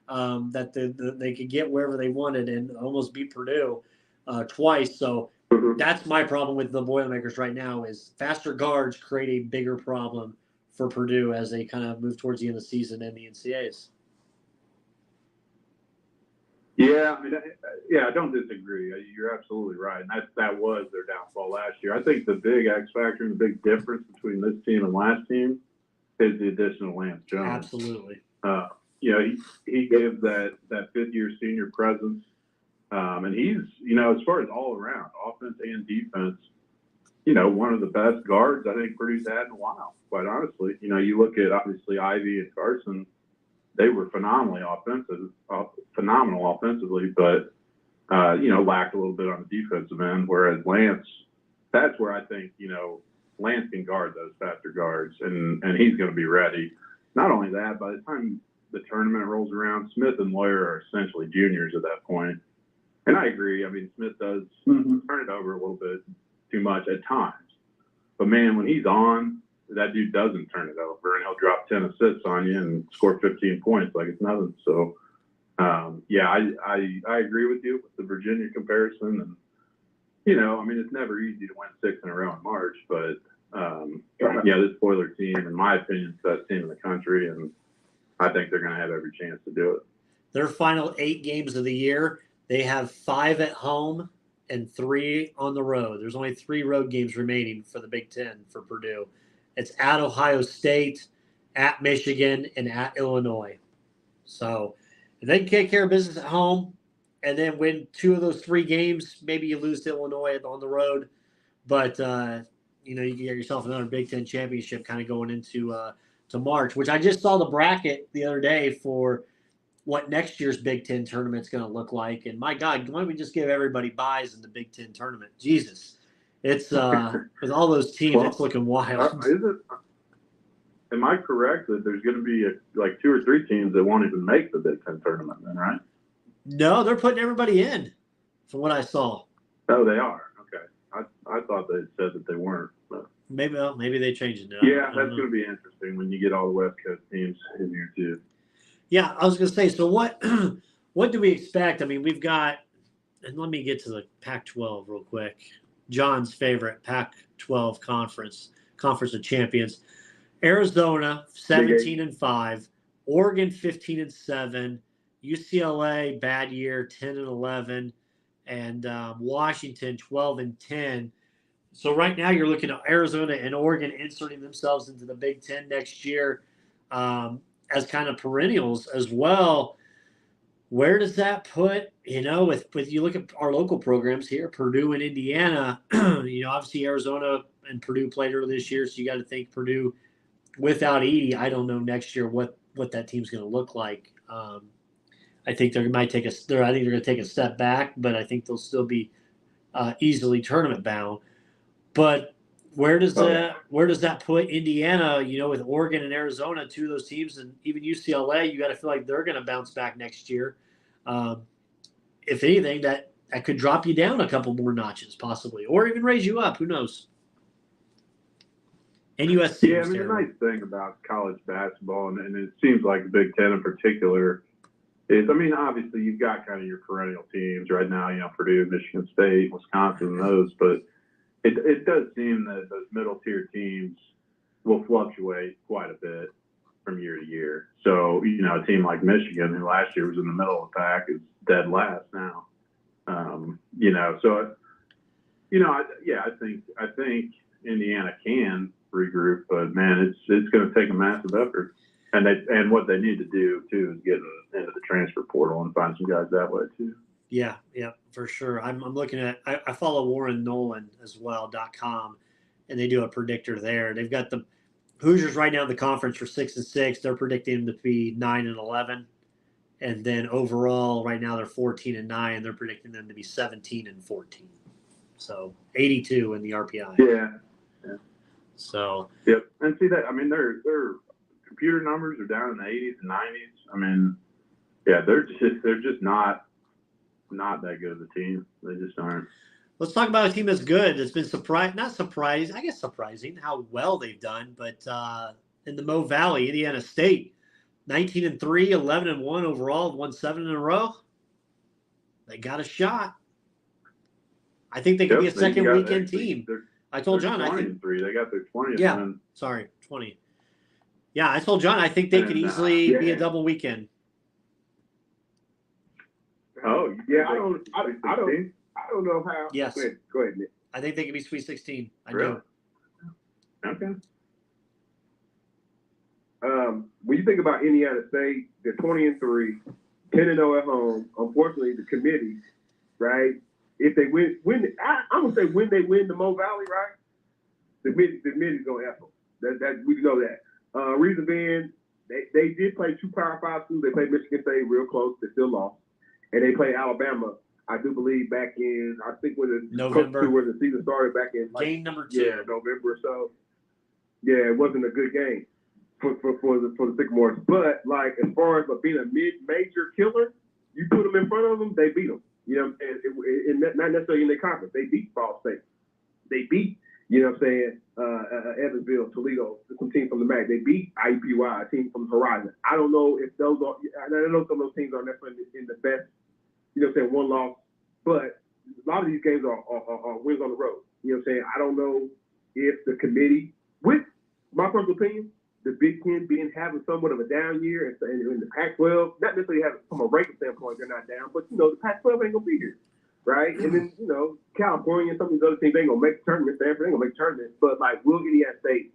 Speaker 2: that they could get wherever they wanted and almost beat Purdue twice. So that's my problem with the Boilermakers right now is faster guards create a bigger problem for Purdue as they kind of move towards the end of the season and the NCAAs.
Speaker 7: Yeah, I don't disagree. You're absolutely right. And that was their downfall last year. I think the big X factor and the big difference between this team and last team is the addition of Lance Jones.
Speaker 2: Absolutely.
Speaker 7: He gives that fifth-year senior presence. And he's, as far as all around, offense and defense, one of the best guards I think Purdue's had in a while, quite honestly. You look at, obviously, Ivy and Carson. They were phenomenal offensively, but, lacked a little bit on the defensive end, whereas Lance, that's where I think, Lance can guard those faster guards, and he's going to be ready. Not only that, by the time the tournament rolls around, Smith and Lawyer are essentially juniors at that point. And I agree. I mean, Smith does turn it over a little bit too much at times. But, man, when he's on, that dude doesn't turn it over, and he'll drop 10 assists on you and score 15 points like it's nothing. So, I agree with you with the Virginia comparison. And, it's never easy to win 6 in a row in March. But, this Boiler team, in my opinion, is the best team in the country, and I think they're going to have every chance to do it.
Speaker 2: Their final 8 games of the year, they have 5 at home and 3 on the road. There's only 3 road games remaining for the Big Ten for Purdue. It's at Ohio State, at Michigan, and at Illinois. So if they can take care of business at home and then win 2 of those 3 games, maybe you lose to Illinois on the road. But, you can get yourself another Big Ten championship kind of going into to March, which I just saw the bracket the other day for what next year's Big Ten tournament's going to look like. And, my God, why don't we just give everybody buys in the Big Ten tournament? Jesus. It's with all those teams, it's looking wild.
Speaker 7: am I correct that there's going to be like 2 or 3 teams that won't even make the Big Ten tournament then, right?
Speaker 2: No, they're putting everybody in, from what I saw.
Speaker 7: Oh, they are. Okay. I thought they said that they weren't. But.
Speaker 2: Maybe they changed it now.
Speaker 7: Yeah, that's going to be interesting when you get all the West Coast teams in here too.
Speaker 2: Yeah, I was going to say. So what do we expect? I mean, we've got, and let me get to the Pac-12 real quick. John's favorite Pac-12 conference of champions. Arizona 17-5, Oregon 15-7, UCLA bad year 10-11, and Washington 12-10. So right now you're looking at Arizona and Oregon inserting themselves into the Big Ten next year as kind of perennials as well. Where does that put, with you look at our local programs here, Purdue and Indiana, obviously Arizona and Purdue played earlier this year, so you got to think Purdue without Edey, I don't know next year what that team's going to look like. I think they're going to take a step back, but I think they'll still be easily tournament bound. But where does that put Indiana? With Oregon and Arizona, 2 of those teams, and even UCLA, you got to feel like they're going to bounce back next year. If anything, that could drop you down a couple more notches, possibly, or even raise you up. Who knows? And USC.
Speaker 7: Yeah, I mean, the nice thing about college basketball, and it seems like the Big Ten in particular, is, I mean, obviously you've got kind of your perennial teams right now, Purdue, Michigan State, Wisconsin, and those, but it does seem that those middle-tier teams will fluctuate quite a bit from year to year. So, a team like Michigan, who last year was in the middle of the pack, is dead last now. I think Indiana can regroup, but man, it's going to take a massive effort, and what they need to do too is get into the transfer portal and find some guys that way too.
Speaker 2: Yeah, for sure. I'm looking at. I follow Warren Nolan as well.com, and they do a predictor there. They've got the Hoosiers right now in the conference for 6-6. They're predicting them to be 9-11, and then overall right now they're 14-9. They're predicting them to be 17-14. So 82 in the RPI.
Speaker 7: Yeah.
Speaker 2: So.
Speaker 7: Yep, and see that. I mean, their computer numbers are down in the 80s and 90s. I mean, yeah, they're just not that good of a team. They just aren't.
Speaker 2: Let's talk about a team that's good. That's been surprising how well they've done. But in the Mo Valley, Indiana State, 19-3, 11-1 overall, won 7 in a row. They got a shot. I think they could be a second weekend team. I told John.
Speaker 7: 20-3. They got their 20th.
Speaker 2: Yeah. 20. Yeah, I told John. I think they could easily be a double weekend.
Speaker 7: Oh,
Speaker 3: yeah. I don't know how.
Speaker 2: Yes.
Speaker 3: Go ahead, Nick.
Speaker 2: I think they could be Sweet 16. I
Speaker 7: really?
Speaker 2: do.
Speaker 7: Okay.
Speaker 3: When you think about Indiana State, they're 20-3, 10-0 at home. Unfortunately, the committee, right? If they win, I'm gonna say when they win the Mo Valley, right? The committee's gonna F them. That we know that. Reason being, they did play 2 Power 5 schools. They played Michigan State real close. They still lost, and they played Alabama. I do believe back in when the season started back in
Speaker 2: game number 2,
Speaker 3: November or so. Yeah, it wasn't a good game for the Sycamores. But like as far as being a mid-major killer, you put them in front of them, they beat them. And not necessarily in their conference. They beat Ball State. They beat, Evansville, Toledo, some teams from the MAC. They beat IUPUI, a team from Horizon. I don't know if those are. I know some of those teams aren't necessarily in the best, one loss, but a lot of these games are wins on the road. I don't know if the committee, with my personal opinion, the Big Ten having somewhat of a down year, and the Pac-12, not necessarily from a ranking standpoint, they're not down, but the Pac-12 ain't gonna be here, right? And then California and some of these other teams ain't gonna make tournaments. Stanford ain't gonna make tournaments, but will Indiana State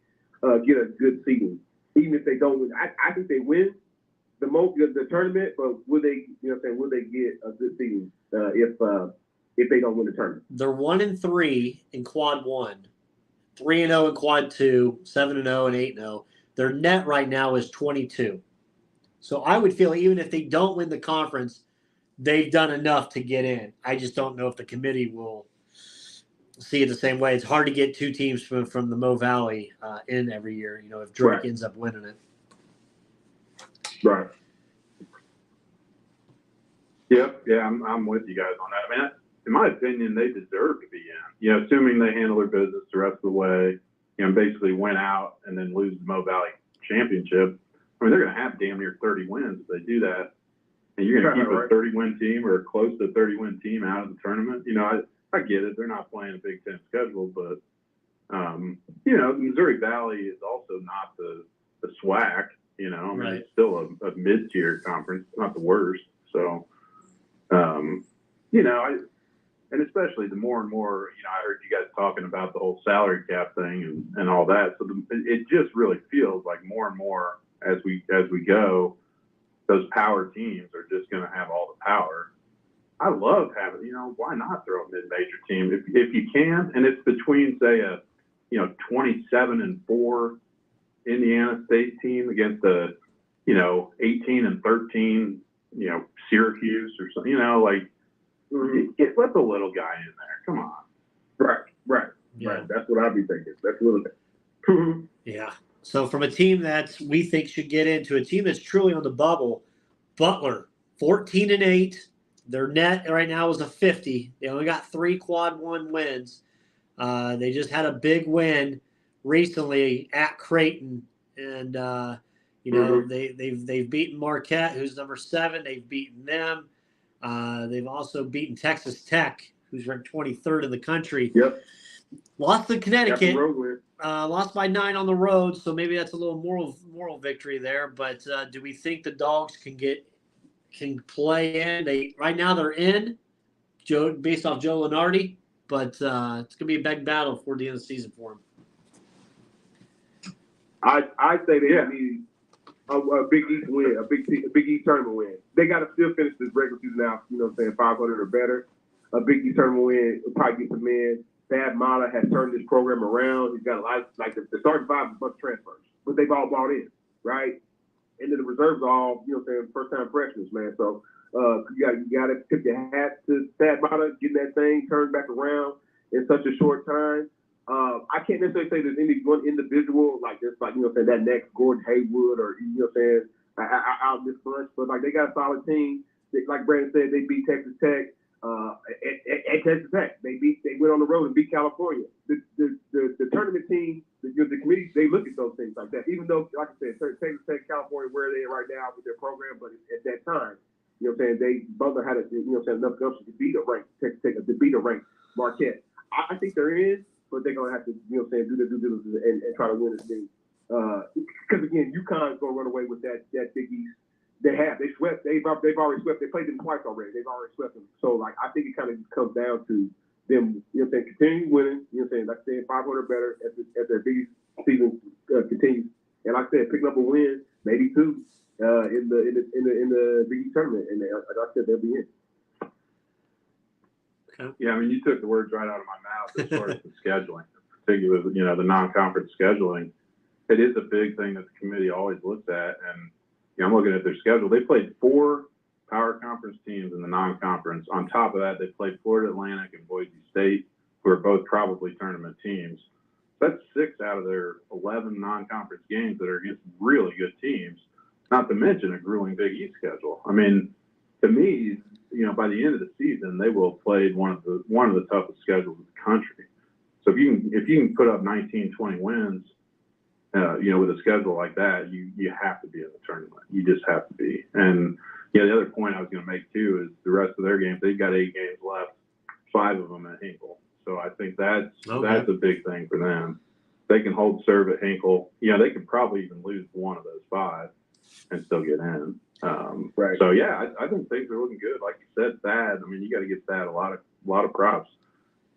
Speaker 3: get a good seeding, even if they don't win? I think they win the tournament, but will they will they get a good seeding if they don't win the tournament?
Speaker 2: They're 1-3 in Quad 1, 3-0 in Quad 2, 7-0 and 8-0. Their net right now is 22. So I would feel even if they don't win the conference, they've done enough to get in. I just don't know if the committee will see it the same way. It's hard to get two teams from the Mo Valley in every year. If Drake
Speaker 3: Right.
Speaker 2: ends up winning it.
Speaker 3: Right.
Speaker 7: Yep. Yeah, I'm with you guys on that. I mean, in my opinion, they deserve to be in. Assuming they handle their business the rest of the way, basically win out and then lose the Mo Valley championship. I mean, they're going to have damn near 30 wins if they do that. And you're going to keep a 30-win team or close to a 30-win team out of the tournament. I get it. They're not playing a Big Ten schedule, but, the Missouri Valley is also not the SWAC. I mean,
Speaker 2: Right.
Speaker 7: It's still a mid-tier conference, not the worst. So, and especially the more and more, I heard you guys talking about the whole salary cap thing and all that. So it just really feels like more and more as we go, those power teams are just going to have all the power. I love having, why not throw a mid-major team if you can, and it's between say a 27-4 Indiana State team against a 18-13 Syracuse or something, let the little guy in there. Come on.
Speaker 3: Right.
Speaker 2: Yeah.
Speaker 3: Right. That's what I'd be thinking. That's a little bit.
Speaker 2: Yeah. So from a team that we think should get into a team that's truly on the bubble, Butler, 14-8. Their net right now is a 50. They only got 3 quad 1 wins. They just had a big win recently at Creighton, and they've beaten Marquette, who's number 7. They've beaten them. They've also beaten Texas Tech, who's ranked 23rd in the country.
Speaker 3: Yep.
Speaker 2: Lost to Connecticut.
Speaker 3: Lost
Speaker 2: Lost by 9 on the road, so maybe that's a little moral victory there. But do we think the Dogs can play in? Right now they're in, based off Joe Lenardi, but it's going to be a big battle for the end of the season for them.
Speaker 3: I say they need a Big East win, a Big East tournament win. They got to still finish this regular season out, 500 or better. A Big East tournament win will probably get them in. Thad Mata has turned this program around. He's got a lot, the starting five is a bunch of transfers, but they've all bought in, right? And then the reserves are all, first-time freshmen, man. So you got to tip your hat to Thad Mata getting that thing turned back around in such a short time. I can't necessarily say there's any one individual that next Gordon Haywood or out this bunch, but they got a solid team. Like Brandon said, they beat Texas Tech. At Texas Tech, they went on the road and beat California. The tournament team, the committee, they look at those things like that. Even though, like I said, Texas Tech, California, where they are right now with their program, but at that time, Butler had enough gumption to beat a ranked Texas Tech, to beat a ranked Marquette. I think they're in, but they're gonna have to, do their due diligence and try to win this game. Because again, UConn's gonna run away with that Big East. They swept. They've already swept. They played them twice already. They've already swept them. So I think it kind of comes down to them, continuing winning. Like I said, 500 better as their Big East season continues. And like I said, picking up a win, maybe 2 in the Big East tournament. And like I said, they'll be in.
Speaker 7: Yeah, I mean, you took the words right out of my mouth as far as the scheduling, particularly the non-conference scheduling. It is a big thing that the committee always looks at, and I'm looking at their schedule. They played 4 power conference teams in the non-conference. On top of that, they played Florida Atlantic and Boise State, who are both probably tournament teams. That's 6 out of their 11 non-conference games that are against really good teams, not to mention a grueling Big East schedule. I mean, to me, by the end of the season, they will have played one of the toughest schedules in the country. So if you can put up 19, 20 wins, with a schedule like that, you have to be in the tournament. You just have to be. And the other point I was going to make too is the rest of their games. They've got 8 games left, 5 of them at Hinkle. So I think that's a big thing for them. They can hold serve at Hinkle. They could probably even lose one of those 5 and still get in.
Speaker 3: Right.
Speaker 7: So yeah, I think things are looking good. Like you said, Thad. I mean, you got to give Thad a lot of props.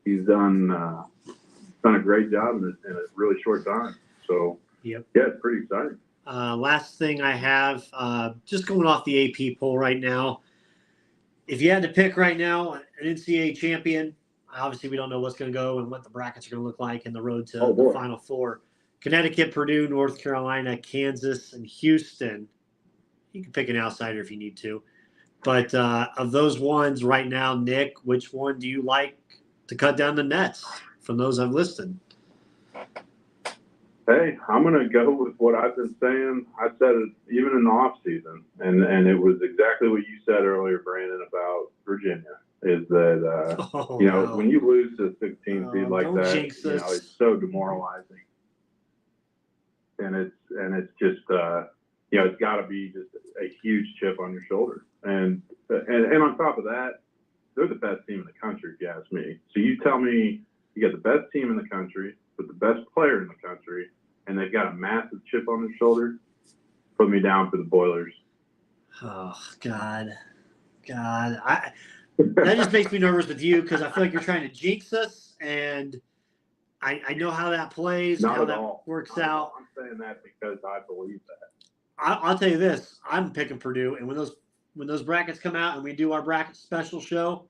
Speaker 7: He's done a great job in a really short time. So
Speaker 2: yep.
Speaker 7: Yeah, it's pretty exciting.
Speaker 2: Last thing I have, just going off the AP poll right now. If you had to pick right now an NCAA champion, obviously we don't know what's going to go and what the brackets are going to look like in the road to the Final Four. Connecticut, Purdue, North Carolina, Kansas, and Houston. You can pick an outsider if you need to. But of those ones right now, Nick, which one do you like to cut down the nets? from those I've listed.
Speaker 7: Hey, I'm going to go with what I've been saying. I said it even in the off season, and it was exactly what you said earlier, Brandon, about Virginia. Is that
Speaker 2: No.
Speaker 7: when you lose to a 16 seed like
Speaker 2: don't
Speaker 7: that,
Speaker 2: jinx us.
Speaker 7: it's so demoralizing, and it's just it's got to be just a huge chip on your shoulder, and on top of that, they're the best team in the country, if you ask me. So you tell me you got the best team in the country with the best player in the country, and they've got a massive chip on their shoulder. Put me down for the Boilers.
Speaker 2: Oh God. That just makes me nervous with you because I feel like you're trying to jinx us, and I know how that plays,
Speaker 7: Not
Speaker 2: how
Speaker 7: at
Speaker 2: that
Speaker 7: all.
Speaker 2: works
Speaker 7: Not at
Speaker 2: out.
Speaker 7: all. I'm saying that because I believe that.
Speaker 2: I'll tell you this: I'm picking Purdue, and when those brackets come out and we do our bracket special show,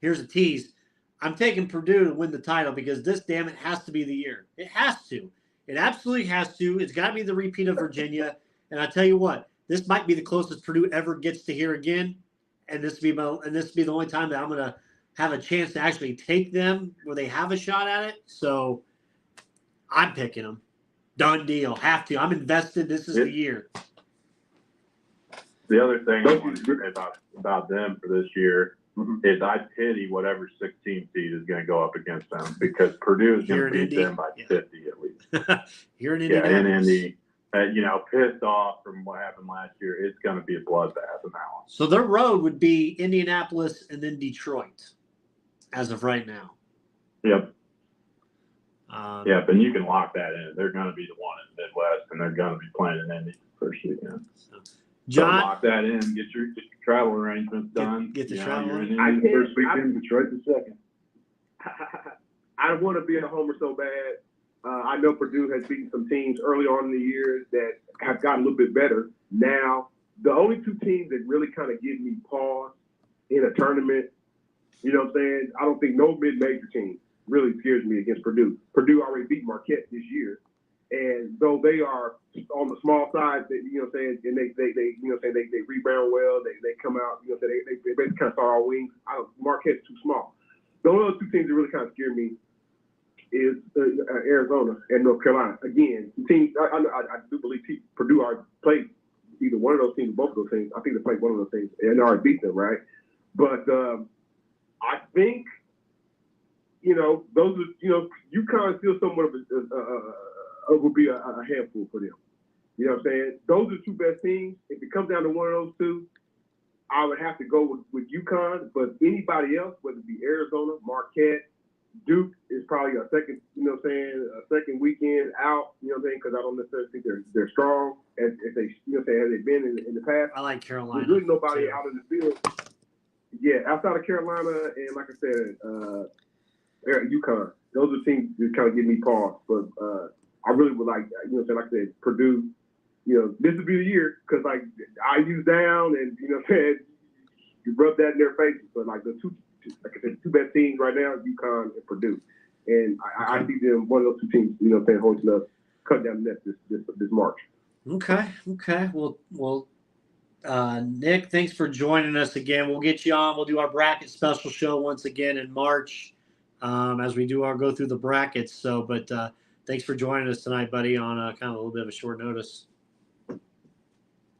Speaker 2: here's a tease: I'm taking Purdue to win the title because this, damn it, has to be the year. It has to. It absolutely has to. It's got to be the repeat of Virginia. And I tell you what, this might be the closest Purdue ever gets to here again. And this will be the only time that I'm going to have a chance to actually take them where they have a shot at it. So I'm picking them. Done deal. Have to. I'm invested. This is the year.
Speaker 7: The other thing I want to say about them for this year is I pity whatever 16 seed is going to go up against them because Purdue is going to beat them by 50 at least.
Speaker 2: Here in
Speaker 7: Yeah,
Speaker 2: Indianapolis.
Speaker 7: in Indy. Pissed off from what happened last year. It's going to be a bloodbath in that one.
Speaker 2: So their road would be Indianapolis and then Detroit as of right now.
Speaker 7: Yep. Yep, and you can lock that in. They're going to be the one in the Midwest, and they're going to be playing in Indy first weekend.
Speaker 2: John,
Speaker 7: so lock that in. Get your travel arrangements done.
Speaker 2: Get the travel.
Speaker 7: You're in Indy the first weekend, Detroit the second.
Speaker 3: I want to be a homer so bad. I know Purdue has beaten some teams early on in the year that have gotten a little bit better. Now, the only two teams that really kind of give me pause in a tournament, you know what I'm saying? I don't think no mid-major team really scares me against Purdue. Purdue already beat Marquette this year. And though they are on the small side, you know what I'm saying, and they you know what I'm saying, they rebound well, they come out, you know what I'm saying, they basically kind of saw our wings. Marquette's too small. The only other two teams that really kind of scare me is Arizona and North Carolina. Again, teams I do believe Purdue already played either one of those teams or both of those teams. I think they played one of those teams and they already beat them, right? But I think, those are, UConn still somewhat of would be a handful for them. You know what I'm saying? Those are the two best teams. If it comes down to one of those two, I would have to go with UConn. But anybody else, whether it be Arizona, Marquette, Duke is probably a second, a second weekend out, you know what I'm saying? Because I don't necessarily think they're strong as they, as they've been in the past.
Speaker 2: I like Carolina.
Speaker 3: There's really nobody out in the field. Yeah, outside of Carolina and like I said, UConn. Those are teams that kind of give me pause. But I really would like, like I said, Purdue. This would be the year because like IU's down and you rub that in their faces. But like the two. Like I said, two best teams right now, UConn and Purdue. And I see them, one of those two teams, hoisting up, cutting down the net this March. Okay.
Speaker 2: Well, Nick, thanks for joining us again. We'll get you on. We'll do our bracket special show once again in March as we go through the brackets. So, but thanks for joining us tonight, buddy, on kind of a little bit of a short notice.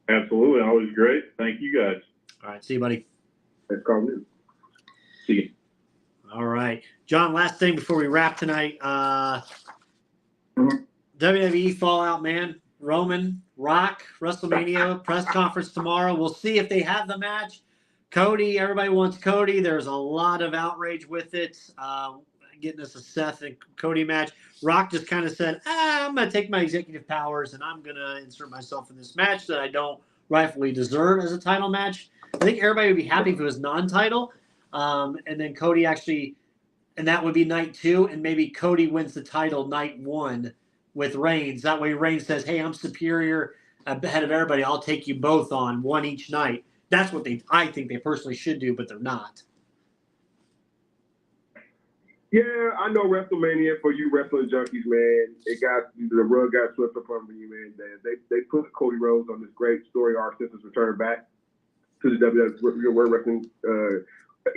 Speaker 7: Absolutely. Always great. Thank you, guys.
Speaker 2: All right. See you, buddy.
Speaker 3: Thanks for calling in.
Speaker 7: See you.
Speaker 2: All right. John, last thing before we wrap tonight. WWE Fallout, man. Roman, Rock, WrestleMania, press conference tomorrow. We'll see if they have the match. Cody, everybody wants Cody. There's a lot of outrage with it. Getting us a Seth and Cody match. Rock just kind of said, I'm going to take my executive powers and I'm going to insert myself in this match that I don't rightfully deserve as a title match. I think everybody would be happy if it was non-title. And then Cody and that would be night 2, and maybe Cody wins the title night 1 with Reigns. That way Reigns says, hey, I'm superior ahead of everybody. I'll take you both on one each night. That's what I think they personally should do, but they're not.
Speaker 3: Yeah, I know WrestleMania for you wrestling junkies, man. The rug got swept up under you, man. They put Cody Rhodes on this great story arc since his return back to the WWE World Wrestling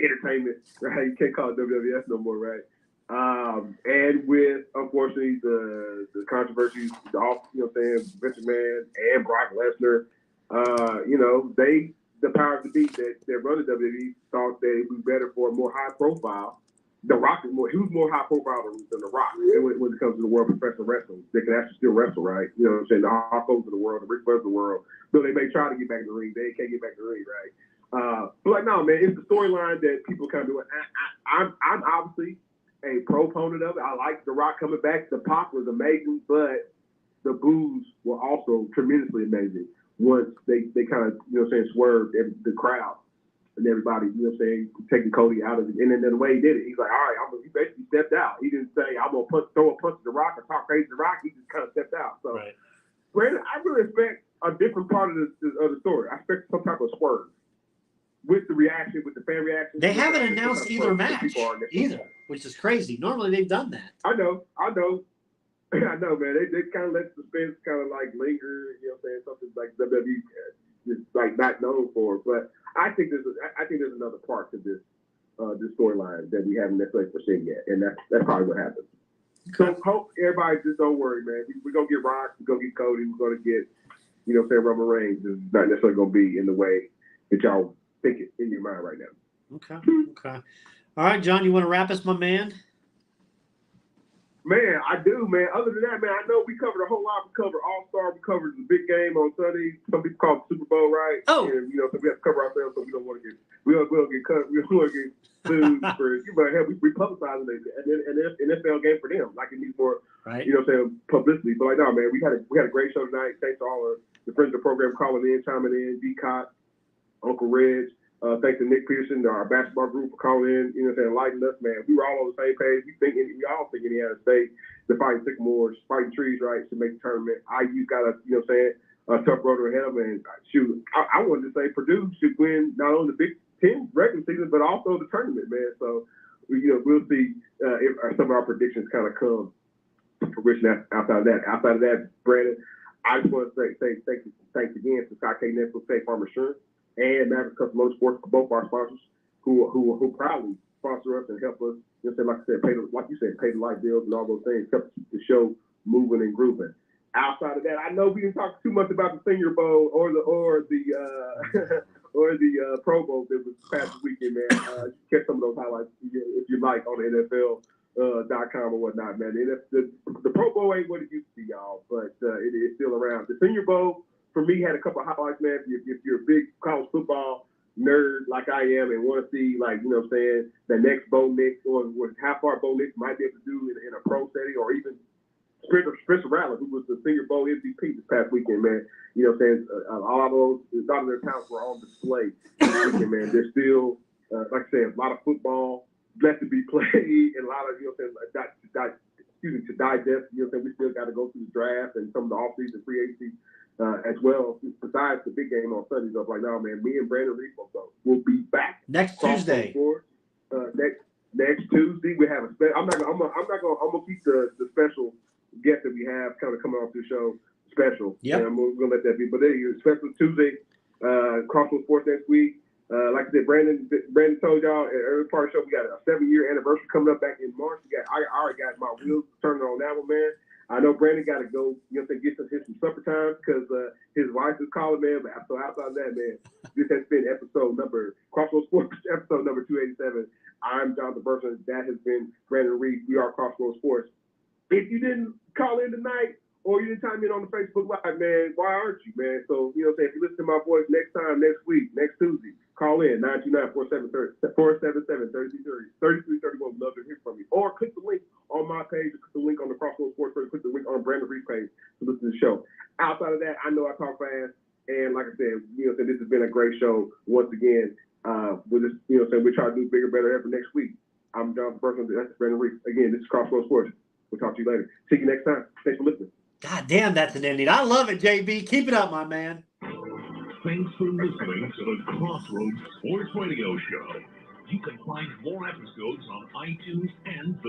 Speaker 3: entertainment. Right? You can't call it WWF no more, right? And with, unfortunately, the controversies, Vince McMahon and Brock Lesnar, the powers to be that run the WWE thought that it would be better for a more high profile. The Rock is he was more high profile than The Rock when it comes to the world of professional wrestling. They can actually still wrestle, right? You know what I'm saying? The Hulk Hogan's of the world, the Ric Flairs of the world. Though they may try to get back in the ring, they can't get back in the ring, right? But no, man, it's the storyline that people kind of do. I'm obviously a proponent of it. I like The Rock coming back. The pop was amazing, but the boos were also tremendously amazing once they kind of, swerved the crowd and everybody, taking Cody out of it. And then the way he did it, he's like, all right, he basically stepped out. He didn't say, I'm going to throw a punch to The Rock or talk crazy to The Rock. He just kind of stepped out. So,
Speaker 2: right.
Speaker 3: Brandon, I really expect a different part of the story. I expect some type of swerve with the reaction, with the fan reaction.
Speaker 2: They haven't announced either match either, which is crazy. Normally they've done that.
Speaker 3: I know. I know, man. They kind of let suspense kind of like linger, something like WWE is like not known for. But I think there's another part to this storyline that we haven't necessarily foreseen yet, and that's probably what happens. So hope everybody just don't worry, man. We're gonna get Rock, we're gonna get Cody, we're gonna get, Roman Reigns. Is not necessarily gonna be in the way that y'all think it in your mind right now.
Speaker 2: Okay. All right, John, you want to wrap us, my man?
Speaker 3: Man, I do, man. Other than that, man, I know we covered a whole lot. We covered All-Star. We covered the big game on Sunday. Some people call it Super Bowl, right?
Speaker 2: Oh.
Speaker 3: And, so we have to cover ourselves, so we don't want to get cut. We don't want to get sued for, but hell, we publicizing it. And an NFL game for them. Like, it needs more,
Speaker 2: right.
Speaker 3: Publicity. But like, no, man, we had a great show tonight. Thanks to all the friends of the program calling in, chiming in, D-Cot, Uncle Reg. Thanks to Nick Peterson, our basketball group, for calling in, enlightening us, man. We were all on the same page. We all think Indiana State, the Fighting Sycamores, Fighting Trees, right, to make the tournament. IU got a tough road ahead of them. And shoot, I wanted to say Purdue should win not only the Big Ten regular season, but also the tournament, man. So, we'll see if some of our predictions kind of come to fruition outside of that. Outside of that, Brandon, I just want to say thanks again to Scott K. Ness for State Farm Insurance and Maverick Custom Motorsports, both our sponsors, who proudly sponsor us and help us, like I said, pay the light bills and all those things, help keep the show moving and grooving. Outside of that, I know we didn't talk too much about the Senior Bowl or the Pro Bowl that was past weekend, man. Catch some of those highlights if you like on the NFL.com or whatnot, man. The Pro Bowl ain't what it used to be, y'all, but it is still around. The Senior Bowl, for me, had a couple of highlights, man. If you're a big college football nerd like I am and want to see, the next Bo Nix or how far Bo Nix might be able to do in a pro setting, or even Spencer Rattler, who was the Senior Bowl MVP this past weekend, man. A lot of their talents were on display this weekend, man. There's still, like I said, a lot of football left to be played and a lot of, to digest. We still got to go through the draft and some of the offseason free agency. As well, besides the big game on Sunday, so like, no, man, me and Brandon Reese will be back
Speaker 2: next Tuesday.
Speaker 3: Next Tuesday, we have a special. I'm gonna keep the special guest that we have kind of coming off the show special.
Speaker 2: Yeah,
Speaker 3: I'm gonna let that be. But there, special Tuesday, Crossroads Sports next week. Like I said, Brandon told y'all at early part of the show, we got a 7-year anniversary coming up back in March. I already got my wheels turning on that one, man. I know Brandon got to go, get some supper time because his wife is calling, man. But so outside of that, man, this has been Crossroads Sports episode number 287. I'm Jonathan Burson. That has been Brandon Reed. We are Crossroads Sports. If you didn't call in tonight or you didn't chime in on the Facebook Live, man, why aren't you, man? So, if you listen to my voice next time, next week, next Tuesday, call in 929-477-3331. We'd love to hear from you. Or click the link on my page, click the link on the Crossroads Sports page, click the link on Brandon Reed's page to listen to the show. Outside of that, I know I talk fast, and like I said, this has been a great show once again. We're just, we try to do bigger, better every next week. I'm Jonathan Burson. That's Brandon Reed. Again, this is Crossroads Sports. We'll talk to you later. See you next time. Thanks for listening.
Speaker 2: God damn, that's an ending. I love it, JB. Keep it up, my man.
Speaker 1: Thanks for listening to the Crossroads Sports Radio Show. You can find more episodes on iTunes and